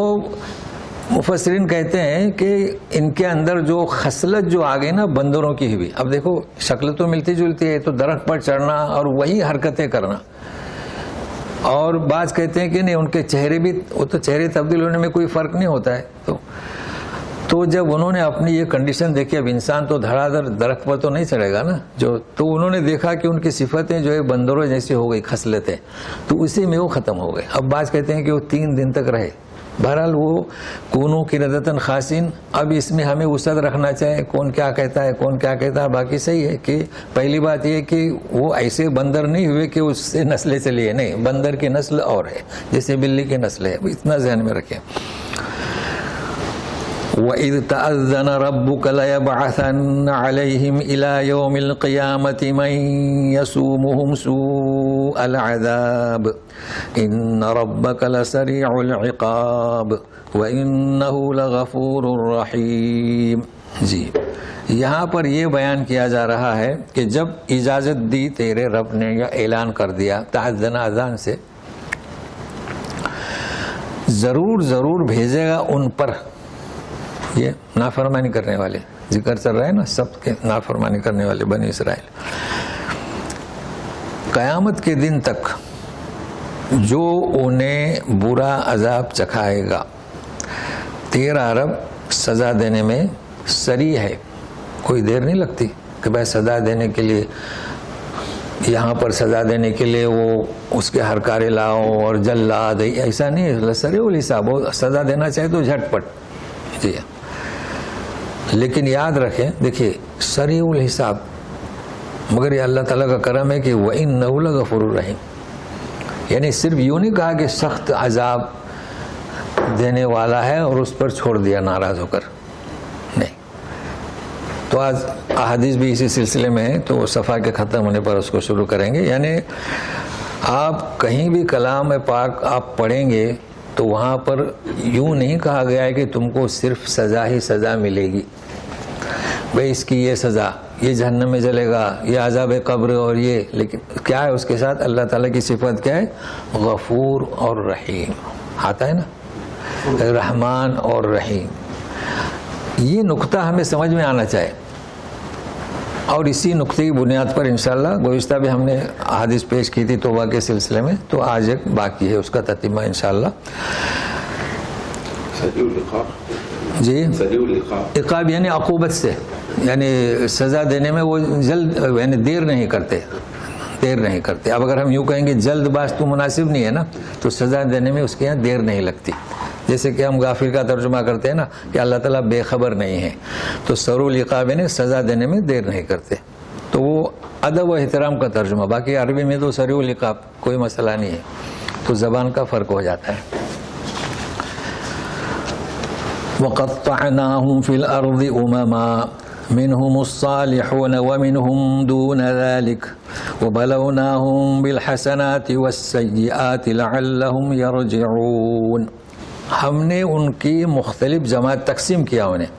Speaker 1: مفسرین کہتے ہیں کہ ان کے اندر جو خصلت جو آ گئی نا بندروں کی ہوئی، اب دیکھو شکل تو ملتی جلتی ہے، تو درخت پر چڑھنا اور وہی حرکتیں کرنا، اور بعض کہتے ہیں کہ نہیں ان کے چہرے بھی، وہ تو چہرے تبدیل ہونے میں کوئی فرق نہیں ہوتا ہے۔ تو جب انہوں نے اپنی یہ کنڈیشن دیکھی، اب انسان تو دھڑا دھڑ درخت پر تو نہیں چڑھے گا نا، تو انہوں نے دیکھا کہ ان کی صفتیں جو ہے بندروں جیسی ہو گئی، خصلتیں، تو اسی میں وہ ختم ہو گئے۔ اب بعض کہتے ہیں کہ وہ 3 دن تک رہے۔ بہرحال وہ کونو قردۃ خاسئین، اب اس میں ہمیں وسعت رکھنا چاہیے، کون کیا کہتا ہے، کون کیا کہتا ہے۔ باقی صحیح ہے کہ پہلی بات یہ کہ وہ ایسے بندر نہیں ہوئے کہ اس سے نسلیں چلی ہے، نہیں، بندر کی نسل اور ہے، جیسے بلی کی نسل ہے، اتنا ذہن میں رکھیں۔ وَإِذْ تَأَذَّنَ رَبُّكَ لَيَبْعَثَنَّ عَلَيْهِمْ إِلَى يَوْمِ الْقِيَامَةِ مَنْ يَسُومُهُمْ سُوءَ الْعَذَابِ إِنَّ رَبَّكَ لَسَرِيعُ الْعِقَابِ وَإِنَّهُ لَغَفُورٌ رَحِيمٌ۔ جی، یہاں پر یہ بیان کیا جا رہا ہے کہ جب اجازت دی تیرے رب نے، یا اعلان کر دیا، تأذن اذان سے، ضرور بھیجے گا ان پر، یہ نافرمانی کرنے والے، ذکر چل رہا ہے نا سب کے نافرمانی کرنے والے بنی اسرائیل، قیامت کے دن تک جو انہیں برا عذاب چکھائے گا۔ تیرا رب سزا دینے میں سری ہے، کوئی دیر نہیں لگتی کہ بھائی سزا دینے کے لیے، یہاں پر سزا دینے کے لیے وہ اس کے ہرکارے لاؤ اور جلاد، ایسا نہیں ہے، سریع الحساب، وہ سزا دینا چاہے تو جھٹ پٹ۔ جی، لیکن یاد رکھیں، دیکھیے سریع الحساب، مگر یہ اللہ تعالیٰ کا کرم ہے کہ وَإِنَّهُ لَغَفُورٌ رَحِيمٌ، یعنی صرف یوں نہیں کہا کہ سخت عذاب دینے والا ہے اور اس پر چھوڑ دیا ناراض ہو کر، نہیں، تو آج احادیث بھی اسی سلسلے میں ہیں، تو صفحہ کے ختم ہونے پر اس کو شروع کریں گے. یعنی آپ کہیں بھی کلام پاک آپ پڑھیں گے تو وہاں پر یوں نہیں کہا گیا ہے کہ تم کو صرف سزا ہی سزا ملے گی، بھئی اس کی یہ سزا، یہ جہنم میں جلے گا، یہ عذاب قبر اور یہ. لیکن کیا ہے اس کے ساتھ؟ اللہ تعالیٰ کی صفت کیا ہے؟ غفور اور رحیم آتا ہے نا، رحمان اور رحیم. یہ نقطہ ہمیں سمجھ میں آنا چاہیے، اور اسی نقطے کی بنیاد پر انشاءاللہ گزشتہ بھی ہم نے احادیث پیش کی تھی توبہ کے سلسلے میں، تو آج ایک باقی ہے اس کا تتمہ انشاءاللہ. جی عقاب یعنی عقوبت سے، یعنی سزا دینے میں وہ جلد یعنی دیر نہیں کرتے. اب اگر ہم یوں کہیں گے جلد باز تو مناسب نہیں ہے نا، تو سزا دینے میں اس کے یہاں دیر نہیں لگتی. جیسے کہ ہم غافل کا ترجمہ کرتے ہیں نا کہ اللہ تعالیٰ بے خبر نہیں ہے، تو سرو العقاب یعنی سزا دینے میں دیر نہیں کرتے. تو وہ ادب و احترام کا ترجمہ. باقی عربی میں تو سرو العقاب کوئی مسئلہ نہیں ہے، تو زبان کا فرق ہو جاتا ہے. وَقَطَّعْنَاهُمْ فِي الْأَرْضِ أُمَمًا مِنْهُمُ الصَّالِحُونَ وَمِنْهُمْ دُونَ ذَلِكَ وَبَلَوْنَاهُمْ بِالْحَسَنَاتِ وَالسَّيِّئَاتِ لَعَلَّهُمْ يَرْجِعُونَ. ہم نے ان کی مختلف جماعت تقسیم کیا انہیں.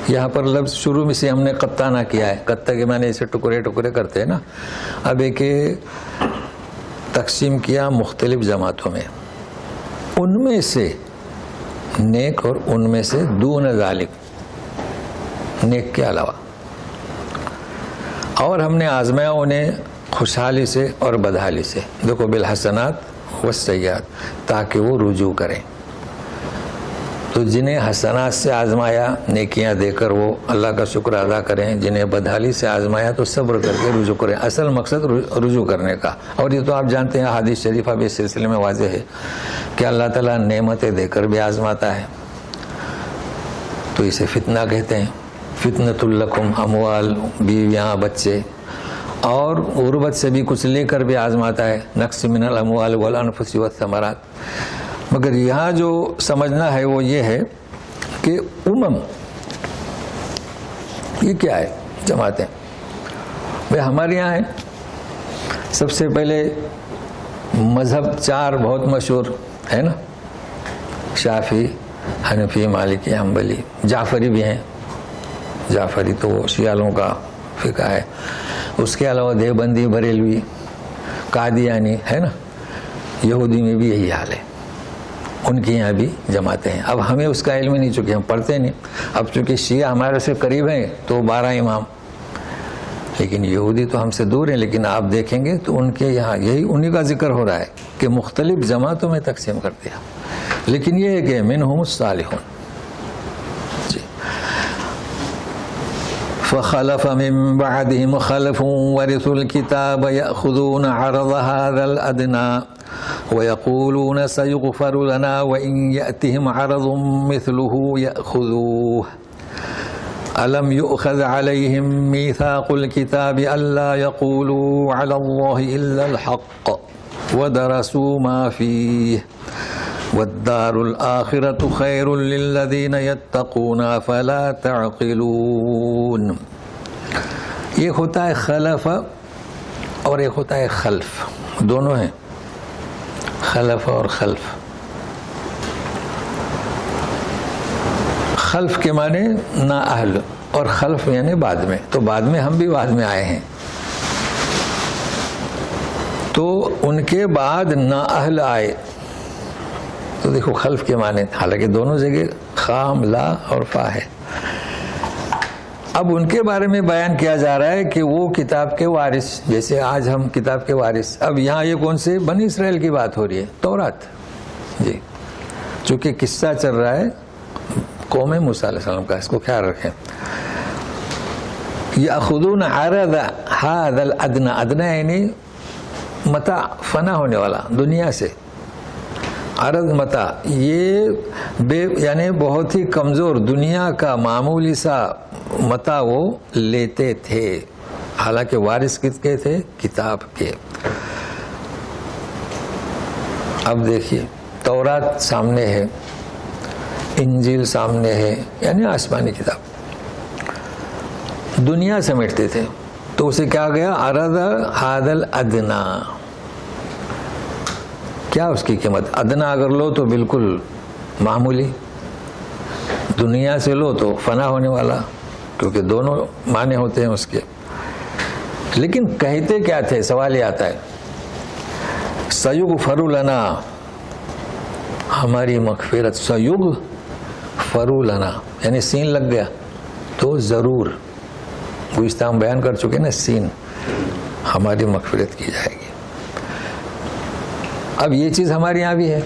Speaker 1: یہاں پر لفظ شروع میں سے ہم نے قطعنا کیا ہے، قطع کے معنی اسے ٹکڑے ٹکڑے کرتے ہیں نا. اب ایک تقسیم کیا مختلف جماعتوں میں، ان میں سے نیک اور ان میں سے دون ذالک نیک کے علاوہ. اور ہم نے آزمایا انہیں خوشحالی سے اور بدحالی سے. دیکھو بالحسنات والسیئات، تاکہ وہ رجوع کریں. تو جنہیں حسنات سے آزمایا نیکیاں دے کر وہ اللہ کا شکر ادا کریں، جنہیں بدحالی سے آزمایا تو صبر کر کے رجوع کریں. اصل مقصد رجوع کرنے کا. اور یہ تو آپ جانتے ہیں حدیث شریفہ بھی اس سلسلے میں واضح ہے کہ اللہ تعالیٰ نعمتیں دے کر بھی آزماتا ہے، تو اسے فتنہ کہتے ہیں. فتنۃ لکم، اموال، بیویاں، بچے، اور غربت سے بھی کچھ لے کر بھی آزماتا ہے، نقص من الاموال والانفس والثمرات. مگر یہاں جو سمجھنا ہے وہ یہ ہے کہ یہ کیا ہے؟ جماعتیں. بھئی ہمارے یہاں ہیں سب سے پہلے مذہب 4 بہت مشہور ہے نا، شافعی، حنفی، مالکی، حنبلی. جعفری بھی ہیں، جعفری تو شیعوں کا فقہ ہے. اس کے علاوہ دیوبندی، بریلوی، قادیانی ہے نا. یہودی میں بھی یہی حال ہے، ان کے یہاں بھی جماعتیں ہیں. اب ہمیں اس کا علم نہیں، چونکہ ہم پڑھتے نہیں. اب چونکہ شیعہ ہمارے سے قریب ہیں تو 12 امام، لیکن یہودی تو ہم سے دور ہیں. لیکن آپ دیکھیں گے تو ان کے یہاں یہی انہی کا ذکر ہو رہا ہے کہ مختلف جماعتوں میں تقسیم کر دیا. لیکن یہ ہے کہ منہم الصالحون. فخلف من بعدهم خلف ورثوا الكتاب يأخذون عرض هذا الأدنى ويقولون سيغفر لنا وإن يأتهم عرض مثله يأخذوه ألم يؤخذ عليهم ميثاق الكتاب ألا يقولوا على الله إلا الحق ودرسوا ما فيه والدار الآخرة خير للذين يتقون فلا تعقلون. ایک ہوتا ہے خلف اور ایک ہوتا ہے خلف، دونوں ہیں خلف اور خلف. خلف کے معنی نااہل اور خلف یعنی بعد میں. تو بعد میں ہم بھی بعد میں آئے ہیں، تو ان کے بعد نااہل آئے. تو دیکھو خلف کے معنی، حالانکہ دونوں جگہ خام، لا اور فا ہے. اب ان کے بارے میں بیان کیا جا رہا ہے کہ وہ کتاب کے وارث، جیسے آج ہم کتاب کے وارث. اب یہاں یہ کون سے؟ بنی اسرائیل کی بات ہو رہی ہے، تورات. جی، چونکہ قصہ چل رہا ہے قوم موسیٰ علیہ السلام کا، اس کو خیال رکھیں. یأخذون عرض هذا الادنى، ادنی یعنی متاع، فنا ہونے والا، دنیا سے. عرض متاع یہ یعنی بہت ہی کمزور دنیا کا معمولی سا متاع وہ لیتے تھے، حالانکہ وارث کس کے تھے؟ کتاب کے. اب دیکھیے تورات سامنے ہے، انجیل سامنے ہے، یعنی آسمانی کتاب. دنیا سمیٹتے تھے، تو اسے کیا گیا عرض حادل ادنا، کیا اس کی قیمت؟ ادنا اگر لو تو بالکل معمولی، دنیا سے لو تو فنا ہونے والا، کیونکہ دونوں معنی ہوتے ہیں اس کے۔ لیکن کہتے کیا تھے؟ سوال یہ آتا ہے، سیغفر لنا، ہماری مغفرت، سیغفر لنا یعنی سین لگ گیا تو ضرور، گزشتہ ہم بیان کر چکے نا، سین، ہماری مغفرت کی جائے گی۔ اب یہ چیز ہمارے یہاں بھی ہے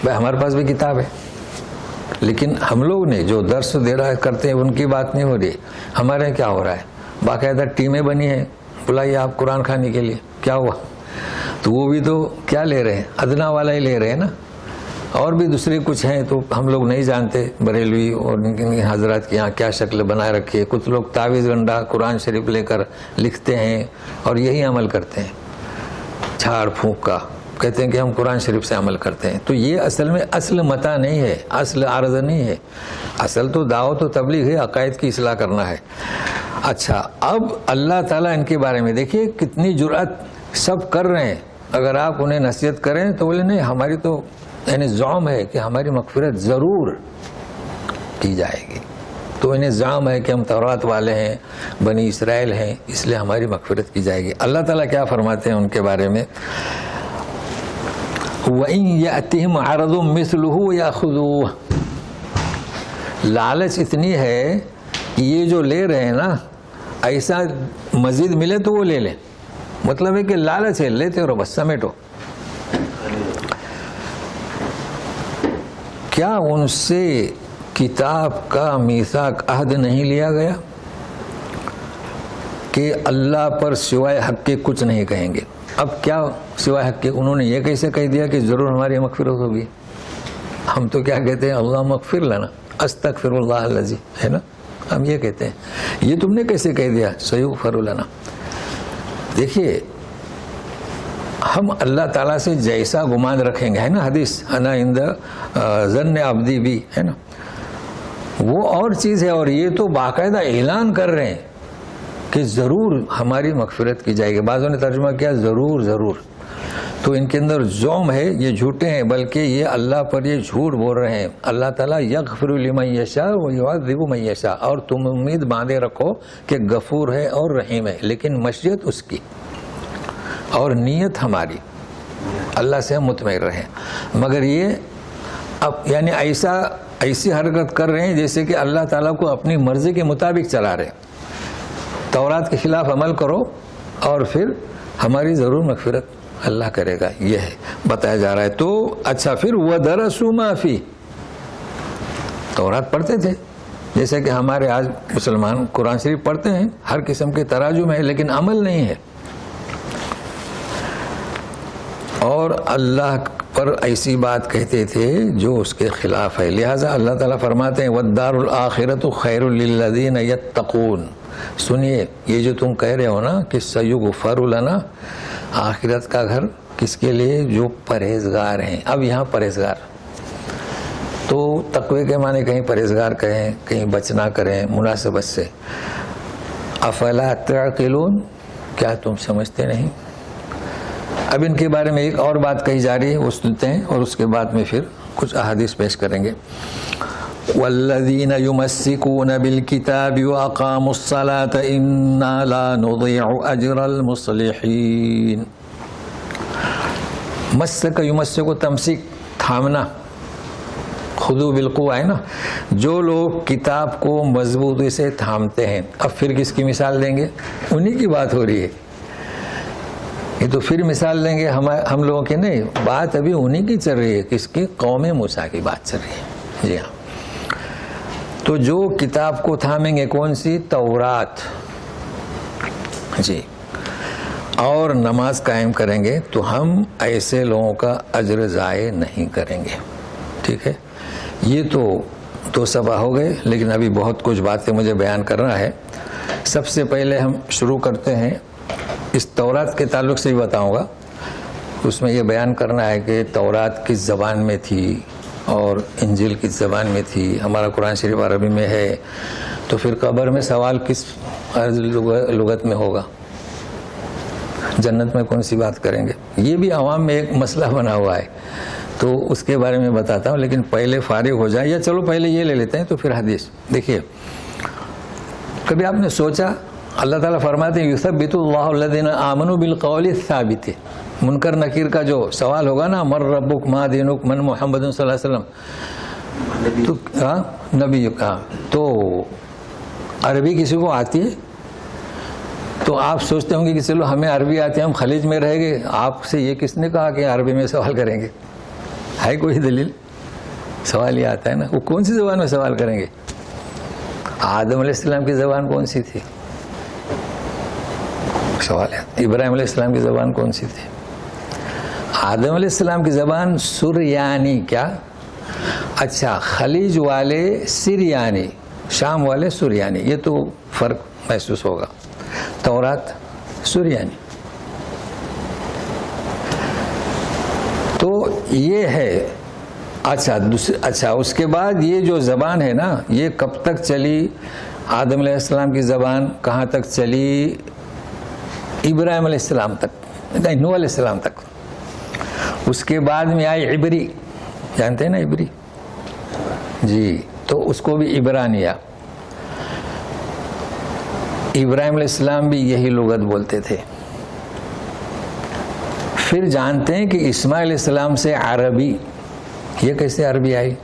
Speaker 1: بھائی، ہمارے پاس بھی کتاب ہے، لیکن ہم لوگ نے جو درس دے رہا ہے کرتے ہیں ان کی بات نہیں ہو رہی، ہمارے یہاں کیا ہو رہا ہے؟ باقاعدہ ٹیمیں بنی ہیں، بلائیے آپ قرآن کھانے کے لیے، کیا ہوا؟ تو وہ بھی تو کیا لے رہے ہیں؟ ادنا والا ہی لے رہے ہیں نا، اور بھی دوسرے کچھ ہیں تو ہم لوگ نہیں جانتے، بریلوی اور حضرات کے یہاں کیا شکل بنائے رکھی ہے۔ کچھ لوگ تعویذ گنڈا قرآن شریف لے کر لکھتے ہیں اور یہی عمل کرتے ہیں، جھاڑ پھونک کا، کہتے ہیں کہ ہم قرآن شریف سے عمل کرتے ہیں۔ تو یہ اصل میں اصل متاع نہیں ہے، اصل عرض نہیں ہے، اصل تو دعوت و تبلیغ ہے، عقائد کی اصلاح کرنا ہے۔ اچھا، اب اللہ تعالیٰ ان کے بارے میں دیکھیے کتنی جرأت، سب کر رہے ہیں، اگر آپ انہیں نصیحت کریں تو بولے نہیں، ہماری تو یعنی زعم ہے کہ ہماری مغفرت ضرور کی جائے گی، تو انہیں زعم ہے کہ ہم تورات والے ہیں، بنی اسرائیل ہیں، اس لیے ہماری مغفرت کی جائے گی۔ اللہ تعالیٰ کیا فرماتے ہیں ان کے بارے میں؟ وَإِن يَأْتِهِمْ عَرَضٌ مِثْلُهُ يَأْخُذُوهُ، لالچ اتنی ہے کہ یہ جو لے رہے ہیں نا، ایسا مزید ملے تو وہ لے لیں، مطلب ہے کہ لالچ ہے، لیتے رہو بس، سمیٹو۔ کیا ان سے کتاب کا میثاق عہد نہیں لیا گیا کہ اللہ پر سوائے حق کے کچھ نہیں کہیں گے؟ اب کیا سوائے حق کے؟ انہوں نے یہ کیسے کہہ دیا کہ ضرور ہماری مغفرت ہوگی؟ ہم تو کیا کہتے ہیں؟ اللہ مغفر لنا، استغفر اللہ الذی، ہے نا، ہم یہ کہتے ہیں۔ یہ تم نے کیسے کہہ دیا سیغفر لنا؟ دیکھیے، ہم اللہ تعالیٰ سے جیسا گمان رکھیں گے، ہے نا حدیث، انا عند ظن عبدی بی، ہے نا، وہ اور چیز ہے، اور یہ تو باقاعدہ اعلان کر رہے ہیں کہ ضرور ہماری مغفرت کی جائے گی۔ بعضوں نے ترجمہ کیا ضرور ضرور، تو ان کے اندر زوم ہے، یہ جھوٹے ہیں، بلکہ یہ اللہ پر یہ جھوٹ بول رہے ہیں۔ اللہ تعالیٰ یغفر لمن یشاء ویعذب من یشاء، اور تم امید باندھے رکھو کہ غفور ہے اور رحیم ہے، لیکن مشیت اس کی اور نیت ہماری، اللہ سے ہم مطمئن رہیں۔ مگر یہ اب یعنی ایسی حرکت کر رہے ہیں جیسے کہ اللہ تعالیٰ کو اپنی مرضی کے مطابق چلا رہے ہیں۔ تورات کے خلاف عمل کرو اور پھر ہماری ضرور مغفرت اللہ کرے گا، یہ ہے بتایا جا رہا ہے۔ تو اچھا، پھر وَدَرَسُوا مَا فِيهِ، تورات پڑھتے تھے جیسے کہ ہمارے آج مسلمان قرآن شریف پڑھتے ہیں، ہر قسم کے تراجم ہے، لیکن عمل نہیں ہے، اور اللہ پر ایسی بات کہتے تھے جو اس کے خلاف ہے۔ لہٰذا اللہ تعالیٰ فرماتے ہیں وَالدَّارُ الْآخِرَةُ خَيْرٌ لِلَّذِينَ يَتَّقُونَ، سنیے یہ جو تم کہہ رہے ہو نا کہ سیغفر لنا، آخرت کا گھر کس کے لیے؟ جو پرہیزگار ہیں۔ اب یہاں پرہیزگار تو تقوی کے معنی کہیں پرہیزگار کہیں، کہیں بچنا کریں مناسبت سے۔ افلا تعقلون، کیا تم سمجھتے نہیں؟ اب ان کے بارے میں ایک اور بات کہی جا رہی ہے، وہ سنتے ہیں، اور اس کے بعد میں پھر کچھ احادیث پیش کریں گے۔ والذین یمسکون بالکتاب واقاموا الصلاة انا لا نضیع اجر المصلحین۔ مسک یمسک، تمسک، تھامنا، خذو بالقوہ، ہے نا، جو لوگ کتاب کو مضبوطی سے تھامتے ہیں۔ اب پھر کس کی مثال دیں گے؟ انہی کی بات ہو رہی ہے، یہ تو پھر مثال دیں گے ہم لوگوں کی نہیں، بات ابھی انہی کی چل رہی ہے، کس کی؟ قوم موسیٰ کی بات چل رہی ہے۔ جی ہاں، تو جو کتاب کو تھامیں گے، کون سی؟ تورات، جی، اور نماز قائم کریں گے، تو ہم ایسے لوگوں کا اجر ضائع نہیں کریں گے۔ ٹھیک ہے، یہ تو دو صفحہ ہو گئے، لیکن ابھی بہت کچھ باتیں مجھے بیان کرنا ہے۔ سب سے پہلے ہم شروع کرتے ہیں، اس تورات کے تعلق سے بھی بتاؤں گا، اس میں یہ بیان کرنا ہے کہ تورات کس زبان میں تھی اور انجیل کس زبان میں تھی۔ ہمارا قرآن شریف عربی میں ہے، تو پھر قبر میں سوال کس لغت میں ہوگا؟ جنت میں کون سی بات کریں گے؟ یہ بھی عوام میں ایک مسئلہ بنا ہوا ہے، تو اس کے بارے میں بتاتا ہوں، لیکن پہلے فارغ ہو جائے، یا چلو پہلے یہ لے لیتے ہیں تو پھر حدیث دیکھیے. کبھی آپ نے سوچا اللہ تعالیٰ فرماتے ہیں یثبت اللہ الذین آمنوا بالقول الثابت، منکر نکیر کا جو سوال ہوگا نا، من ربک ما دینک من محمد صلی اللہ علیہ وسلم، تو نبی کا، تو عربی کسی کو آتی ہے؟ تو آپ سوچتے ہوں گے کہ چلو ہمیں عربی آتی ہے، ہم خلیج میں رہیں گے، آپ سے یہ کس نے کہا کہ عربی میں سوال کریں گے؟ ہے کوئی دلیل؟ سوال یہ آتا ہے نا، وہ کون سی زبان میں سوال کریں گے؟ آدم علیہ السلام کی زبان کون سی تھی؟ سوال ہے. ابراہیم علیہ السلام کی زبان کون سی تھی؟ آدم علیہ السلام کی زبان سریانی. کیا؟ اچھا، خلیج والے سریانی، شام والے سریانی، یہ تو فرق محسوس ہوگا. تورات سریانی. تو یہ ہے. اچھا اس کے بعد یہ جو زبان ہے نا، یہ کب تک چلی؟ آدم علیہ السلام کی زبان کہاں تک چلی؟ ابراہیم علیہ السلام تک، نوح علیہ السلام تک. اس کے بعد میں آئی عبری، جانتے ہیں نا عبری؟ جی، تو اس کو بھی عبرانیہ. ابراہیم علیہ السلام بھی یہی لغت بولتے تھے. پھر جانتے ہیں کہ اسماعیل علیہ السلام سے عربی. یہ کیسے عربی آئی؟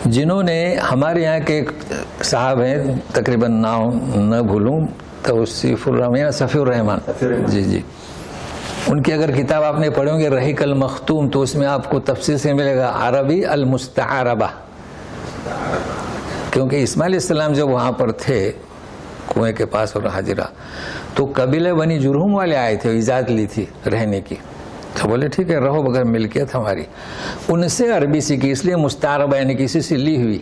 Speaker 1: جنہوں نے ہمارے یہاں کے صاحب ہیں، تقریباً نام نہ بھولوں، توصیف الرحمان، صفی الرحمان، جی، ان کی اگر کتاب آپ نے پڑھیں گے رحیق المختوم، تو اس میں آپ کو تفصیل سے ملے گا عربی المستعربہ. کیونکہ اسماعیل علیہ السلام جب وہاں پر تھے کنویں کے پاس اور حاجرہ، تو قبیلہ بنی جرہم والے آئے تھے، اجازت لی تھی رہنے کی، تو بولے ٹھیک ہے رہو، بغیر ملکیت ہماری. ان سے عربی سیکھی، اس لیے مستعربہ یعنی کسی سے لی ہوئی.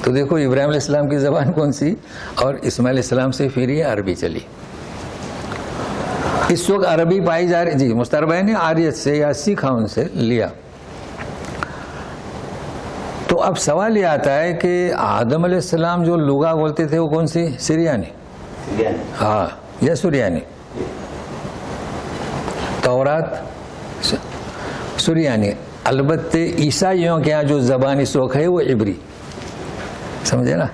Speaker 1: تو دیکھو ابراہیم علیہ السلام کی زبان کون سی، اور اسماعیل علیہ السلام سے پھر یہ عربی چلی. اس وقت عربی پائی جا رہی، جی مستعربہ یعنی آریت سے یا سیکھا، ان سے لیا. تو اب سوال یہ آتا ہے کہ آدم علیہ السلام جو لغہ بولتے تھے وہ کون سی؟ سریانی. ہاں، یا سریانی. تورات سریانی. البتہ عیسائیوں کے یہاں جو زبان اس وقت ہے وہ عبری. سمجھے نا؟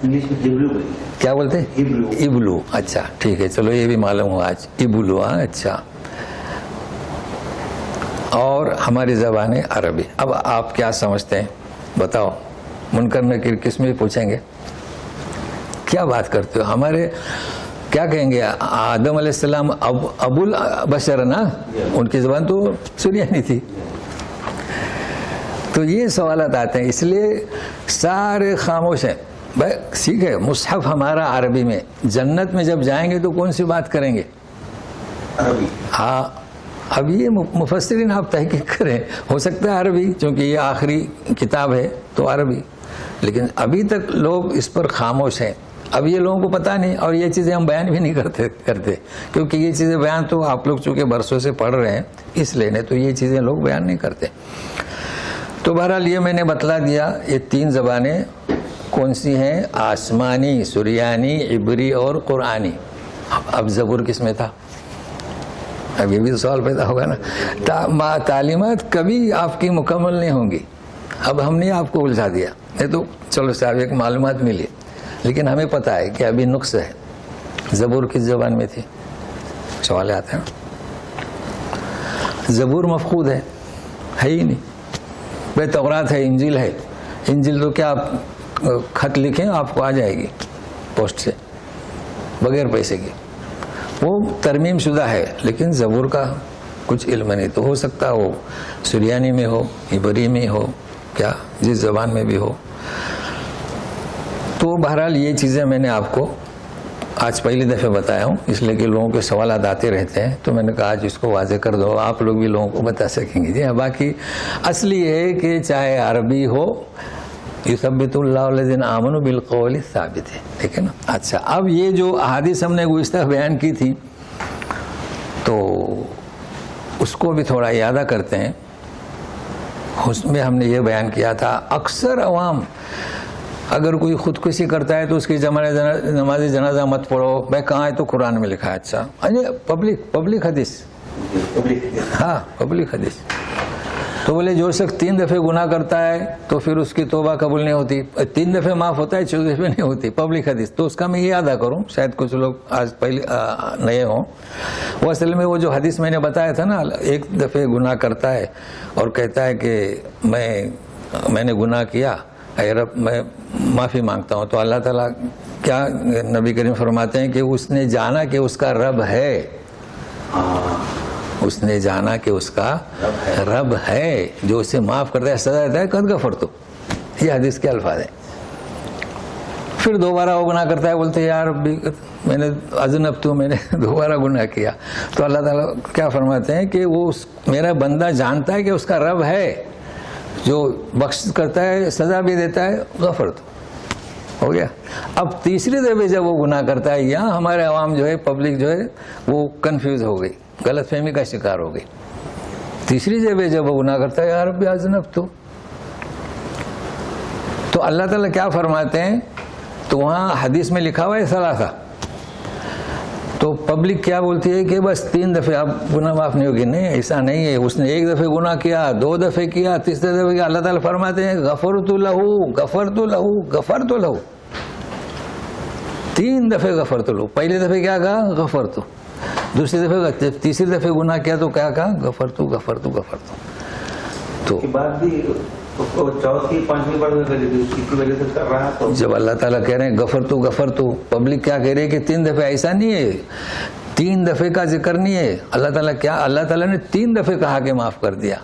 Speaker 1: کیا بولتے ہیں؟ ابلو. اچھا ٹھیک ہے، چلو یہ بھی معلوم ہوا آج، ابلو. ہاں اچھا. اور ہماری زبان ہے عربی. اب آپ کیا سمجھتے ہیں بتاؤ؟ منکر نکیر کس میں پوچھیں گے کیا بات کرتے ہو؟ ہمارے کیا کہیں گے؟ آدم علیہ السلام ابو البشر نا، ان کی زبان تو سریانی تھی. تو یہ سوالات آتے ہیں، اس لیے سارے خاموش ہیں. بھائی سیکھے مصحف ہمارا عربی میں، جنت میں جب جائیں گے تو کون سی بات کریں گے؟ عربی. ہاں، اب یہ مفسرین آپ تحقیق کریں، ہو سکتا ہے عربی، چونکہ یہ آخری کتاب ہے تو عربی. لیکن ابھی تک لوگ اس پر خاموش ہیں. اب یہ لوگوں کو پتہ نہیں، اور یہ چیزیں ہم بیان بھی نہیں کرتے کیونکہ یہ چیزیں بیان تو آپ لوگ چونکہ برسوں سے پڑھ رہے ہیں، اس لیے نہیں تو یہ چیزیں لوگ بیان نہیں کرتے. تو بہرحال یہ میں نے بتلا دیا، یہ 3 زبانیں کون سی ہیں؟ آسمانی، سریانی، عبری اور قرآنی. اب زبور کس میں تھا؟ اب یہ بھی سوال پیدا ہوگا نا. تعلیمات کبھی آپ کی مکمل نہیں ہوں گی. اب ہم نے آپ کو الجھا دیا، نہیں تو چلو صاحب ایک معلومات ملی، لیکن ہمیں پتہ ہے کہ ابھی نقص ہے. زبور کس زبان میں تھی؟ سوال آتا ہے. زبور مفقود ہے ہی نہیں. بھائی تورات ہے، انجیل ہے. انجیل تو کیا آپ خط لکھیں آپ کو آ جائے گی پوسٹ سے بغیر پیسے کی، وہ ترمیم شدہ ہے. لیکن زبور کا کچھ علم نہیں. تو ہو سکتا وہ سریانی میں ہو، عبری میں ہو، کیا جس زبان میں بھی ہو. تو بہرحال یہ چیزیں میں نے آپ کو آج پہلی دفعہ بتایا ہوں، اس لیے کہ لوگوں کے سوالات آتے رہتے ہیں، تو میں نے کہا آج اس کو واضح کر دو، آپ لوگ بھی لوگوں کو بتا سکیں گے. جی ہاں، باقی اصلی یہ ہے کہ چاہے عربی ہو، یثبت اللہ الذین آمنوا بالقول الثابت ہے. ٹھیک ہے نا؟ اچھا، اب یہ جو احادیث ہم نے گزشتہ بیان کی تھی تو اس کو بھی تھوڑا یادہ کرتے ہیں. اس میں ہم نے یہ بیان کیا تھا، اکثر عوام اگر کوئی خودکشی کرتا ہے تو اس کی نماز جنازہ مت پڑھو. بھائی کہاں ہے؟ تو قرآن میں لکھا ہے. اچھا پبلک حدیث. ہاں پبلک حدیث. تو بولے جو شخص 3 دفعے گناہ کرتا ہے تو پھر اس کی توبہ قبول نہیں ہوتی. 3 دفعے معاف ہوتا ہے, 4 دفعے نہیں ہوتی. پبلک حدیث. تو اس کا میں یہ ادا کروں, شاید کچھ لوگ آج پہلے نئے ہوں. وہ اصل میں وہ جو حدیث میں نے بتایا تھا نا, 1 دفعے گناہ کرتا ہے اور کہتا ہے کہ میں نے گناہ کیا, اے رب میں معافی مانگتا ہوں. تو اللہ تعالیٰ کیا نبی کریم فرماتے ہیں کہ اس نے جانا کہ اس کا رب ہے. اس نے جانا کہ اس کا رب ہے جو اسے معاف کرتا ہے, سزا دیتا ہے. قد غفرت. یہ حدیث کے الفاظ ہیں. پھر دوبارہ وہ گناہ کرتا ہے, بولتے ہیں یا ربی میں نے اذنبت, میں نے دوبارہ گناہ کیا. تو اللہ تعالیٰ کیا فرماتے ہیں کہ وہ میرا بندہ جانتا ہے کہ اس کا رب ہے جو بخش کرتا ہے, سزا بھی دیتا ہے. غفرت ہو گیا. اب تیسری دفعہ جب وہ گناہ کرتا ہے, یہاں ہمارے عوام جو ہے, پبلک جو ہے, وہ کنفیوز ہو گئی, غلط فہمی کا شکار ہو گئی. تیسری دفعہ جب وہ گناہ کرتا ہے یا رب اذنبت, تو اللہ تعالیٰ کیا فرماتے ہیں, تو وہاں حدیث میں لکھا ہوا ہے ثلاثہ. تو پبلک کیا بولتی ہے کہ بس 3 دفعے آپ گناہ معاف نہیں ہوگی. نہیں, ایسا نہیں ہے. اس نے 1 دفعہ گناہ کیا, 2 دفعے کیا, تیسرے دفعے کیا. اللہ تعالیٰ فرماتے ہیں غفرت لہو غفرت لہو غفرت لہو. 3 دفعے غفرت لہو. پہلے دفعے کیا کہا؟ غفرت. دوسری دفعہ, تیسری دفعے گناہ کیا تو کیا کہا؟ غفرت غفرت غفرت. تو جب اللہ تعالیٰ کہہ رہے ہیں غفرت, پبلک کیا کہہ رہی ہے کہ 3 دفعہ. ایسا نہیں ہے, 3 دفعے کا ذکر نہیں ہے. اللہ تعالیٰ نے 3 دفعے کہا کہ معاف کر دیا.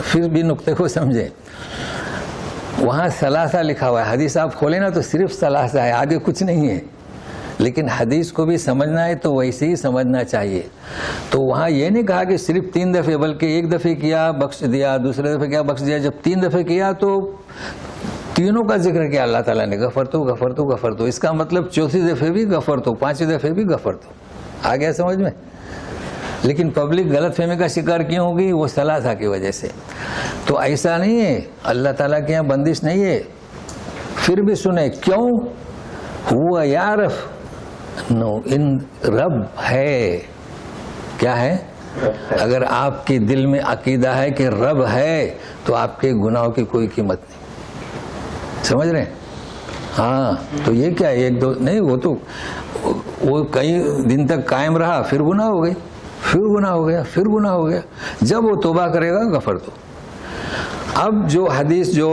Speaker 1: پھر بھی نقطے کو سمجھیں, وہاں ثلاثہ لکھا ہوا ہے. حدیث آپ کھولیں نا تو صرف ثلاثہ ہے, آگے کچھ نہیں ہے. لیکن حدیث کو بھی سمجھنا ہے تو ویسے ہی سمجھنا چاہیے. تو وہاں یہ نہیں کہا کہ صرف 3 دفعے, بلکہ 1 دفعے کیا بخش دیا, دوسرے دفعے کیا بخش دیا. جب 3 دفعے کیا تو تینوں کا ذکر کیا اللہ تعالیٰ نے, غفرت غفرت غفرت. اس کا مطلب 4تھی دفعے بھی غفرت, 5ویں دفعے بھی غفرت. آ گیا سمجھ میں؟ لیکن پبلک غلط فہمی کا شکار کیوں ہوگی؟ وہ ثلاثہ کی وجہ سے. تو ایسا نہیں ہے, اللہ تعالیٰ کے یہاں بندش نہیں ہے. پھر بھی سنیں کیوں, ہوا یعرف, نو ان رب ہے. کیا ہے؟ اگر آپ کے دل میں عقیدہ ہے کہ رب ہے تو آپ کے گناہوں کی کوئی قیمت نہیں. سمجھ رہے ہیں؟ ہاں. تو یہ کیا ہے, 1 2 نہیں, وہ تو وہ کئی دن تک قائم رہا, پھر گناہ ہو گئی, پھر گناہ ہو گیا, پھر گناہ ہو گیا. جب وہ توبہ کرے گا غفرت. اب جو حدیث جو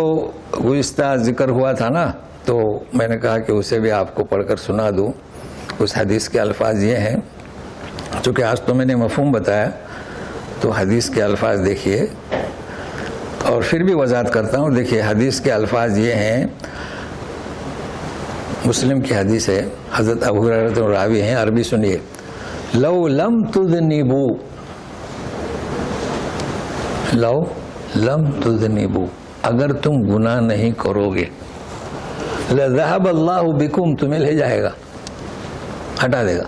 Speaker 1: گزشتہ ذکر ہوا تھا نا, تو میں نے کہا کہ اسے بھی آپ کو پڑھ کر سنا دوں. اس حدیث کے الفاظ یہ ہیں, چونکہ آج تو میں نے مفہوم بتایا, تو حدیث کے الفاظ دیکھیے اور پھر بھی وضاحت کرتا ہوں. دیکھیے حدیث کے الفاظ یہ ہیں, مسلم کی حدیث ہے, حضرت ابو ہریرہ راوی ہیں. عربی سنیے. لو لم تذنبوا, لو لم تذنبوا, اگر تم گناہ نہیں کرو گے, لذهب اللہ بکم, تمہیں لے جائے گا, ہٹا دے گا.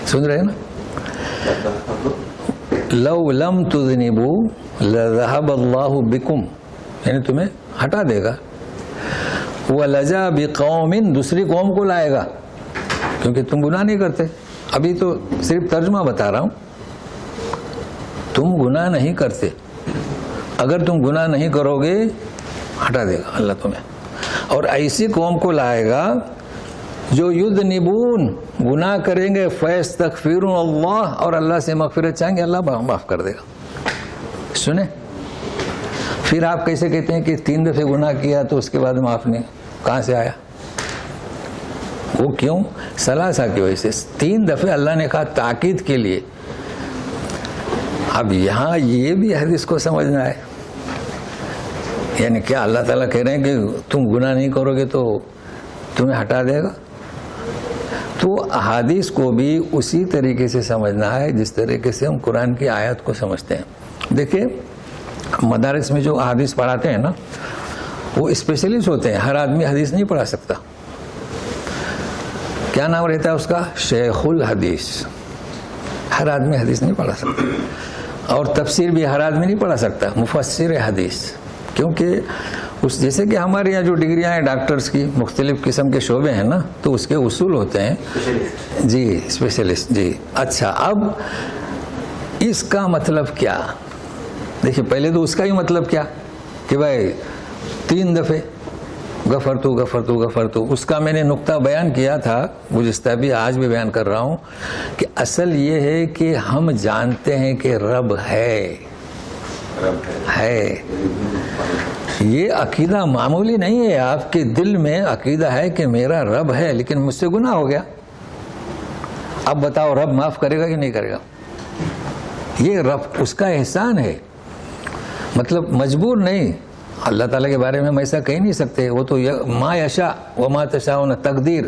Speaker 1: سن رہے ہیں نا؟ لو لم تذنبوا لذهب اللہ بکم, یعنی تمہیں ہٹا دے گا. وَلَجَا بِقَوْمٍ, دوسری قوم کو لائے گا, کیونکہ تم گناہ نہیں کرتے. ابھی تو صرف ترجمہ بتا رہا ہوں. تم گناہ نہیں کرتے, اگر تم گناہ نہیں کرو گے ہٹا دے گا اللہ تمہیں. اور ایسی قوم کو لائے گا جو یذنبون, گناہ کریں گے, فیستغفرون اللہ, اور اللہ سے مغفرت چاہیں گے, اللہ معاف کر دے گا. سنیں, پھر آپ کیسے کہتے ہیں کہ 3 دفعے گناہ کیا تو اس کے بعد معاف نہیں؟ کہاں سے آیا وہ؟ کیوں؟ ثلاثہ کی وجہ سے. 3 دفعے اللہ نے کہا تاکید کے لیے. اب یہاں یہ بھی حدیث کو سمجھنا ہے. یعنی کیا اللہ تعالیٰ کہہ رہے ہیں کہ تم گناہ نہیں کرو گے تو تمہیں ہٹا دے گا؟ تو احادیث کو بھی اسی طریقے سے سمجھنا ہے جس طریقے سے ہم قرآن کی آیات کو سمجھتے ہیں. دیکھیں مدارس میں جو احادیث پڑھاتے ہیں نا, وہ اسپیشلسٹ ہوتے ہیں. ہر آدمی حدیث نہیں پڑھا سکتا. کیا نام رہتا ہے اس کا؟ شیخ الحدیث. ہر آدمی حدیث نہیں پڑھا سکتا. اور تفسیر بھی ہر آدمی نہیں پڑھا سکتا. مفسر حدیث, کیونکہ اس جیسے کہ ہمارے یہاں جو ڈگریاں ہیں ڈاکٹرز کی مختلف قسم کے شعبے ہیں نا، تو اس کے اصول ہوتے ہیں جی، اسپیشلسٹ جی. اچھا، اب اس کا مطلب کیا؟ دیکھیے پہلے تو اس کا ہی مطلب کیا کہ بھائی 3 دفعے غفرتو، اس کا میں نے نقطہ بیان کیا تھا گزشتہ بھی، آج بھی بیان کر رہا ہوں کہ اصل یہ ہے کہ ہم جانتے ہیں کہ رب ہے. یہ عقیدہ معمولی نہیں ہے، آپ کے دل میں عقیدہ ہے کہ میرا رب ہے لیکن مجھ سے گناہ ہو گیا. اب بتاؤ رب معاف کرے گا کہ نہیں کرے گا؟ یہ رب اس کا احسان ہے، مطلب مجبور نہیں. اللہ تعالیٰ کے بارے میں ہم ایسا کہہ نہیں سکتے، وہ تو ما یشاء وما تشاءون تقدیر.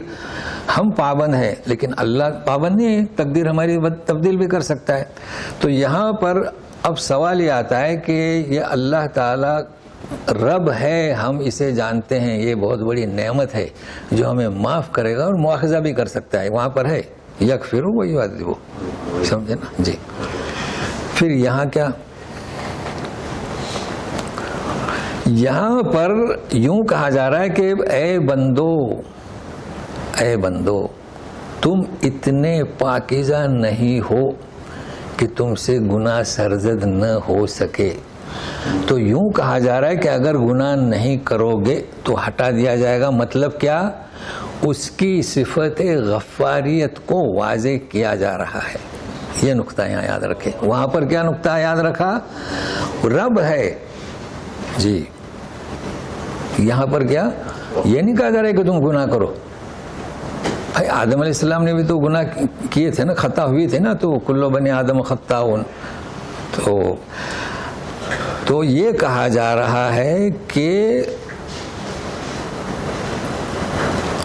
Speaker 1: ہم پابند ہیں لیکن اللہ پابند نہیں ہے، تقدیر ہماری تبدیل بھی کر سکتا ہے. تو یہاں پر اب سوال یہ آتا ہے کہ یہ اللہ تعالیٰ رب ہے، ہم اسے جانتے ہیں، یہ بہت بڑی نعمت ہے جو ہمیں معاف کرے گا اور مواخذہ بھی کر سکتا ہے. وہاں پر ہے یغفر ویعذب، سمجھے نا جی. پھر یہاں کیا، یہاں پر یوں کہا جا رہا ہے کہ اے بندو تم اتنے پاکیزہ نہیں ہو کہ تم سے گناہ سرزد نہ ہو سکے. تو یوں کہا جا رہا ہے کہ اگر گناہ نہیں کرو گے تو ہٹا دیا جائے گا. مطلب کیا؟ اس کی صفت غفاریت کو واضح کیا جا رہا ہے. یہ نقطہ یہاں یاد رکھیں. وہاں پر کیا نقطہ یاد رکھا؟ رب ہے جی. یہاں پر کیا یہ نہیں کہا جا رہا ہے کہ تم گناہ کرو. بھائی آدم علیہ السلام نے بھی تو گناہ کیے تھے نا، خطا ہوئی تھے نا، تو کلو بنی آدم خطاؤن. تو یہ کہا جا رہا ہے کہ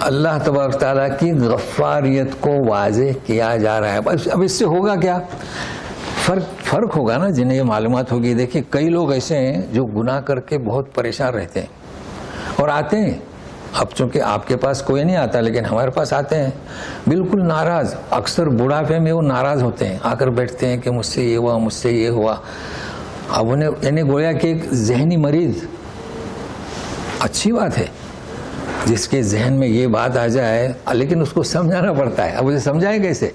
Speaker 1: اللہ تبارک تعالیٰ کی غفاریت کو واضح کیا جا رہا ہے. اب اس سے ہوگا کیا؟ فرق ہوگا نا جنہیں یہ معلومات ہوگی. دیکھیں کئی لوگ ایسے ہیں جو گناہ کر کے بہت پریشان رہتے ہیں اور آتے ہیں. اب چونکہ آپ کے پاس کوئی نہیں آتا لیکن ہمارے پاس آتے ہیں بالکل ناراض. اکثر بڑھاپے میں وہ ناراض ہوتے ہیں، آ کر بیٹھتے ہیں کہ مجھ سے یہ ہوا، مجھ سے یہ ہوا. اب انہیں یعنی گویا کہ ایک ذہنی مریض. اچھی بات ہے جس کے ذہن میں یہ بات آ جائے، لیکن اس کو سمجھانا پڑتا ہے. اب اسے سمجھائے کیسے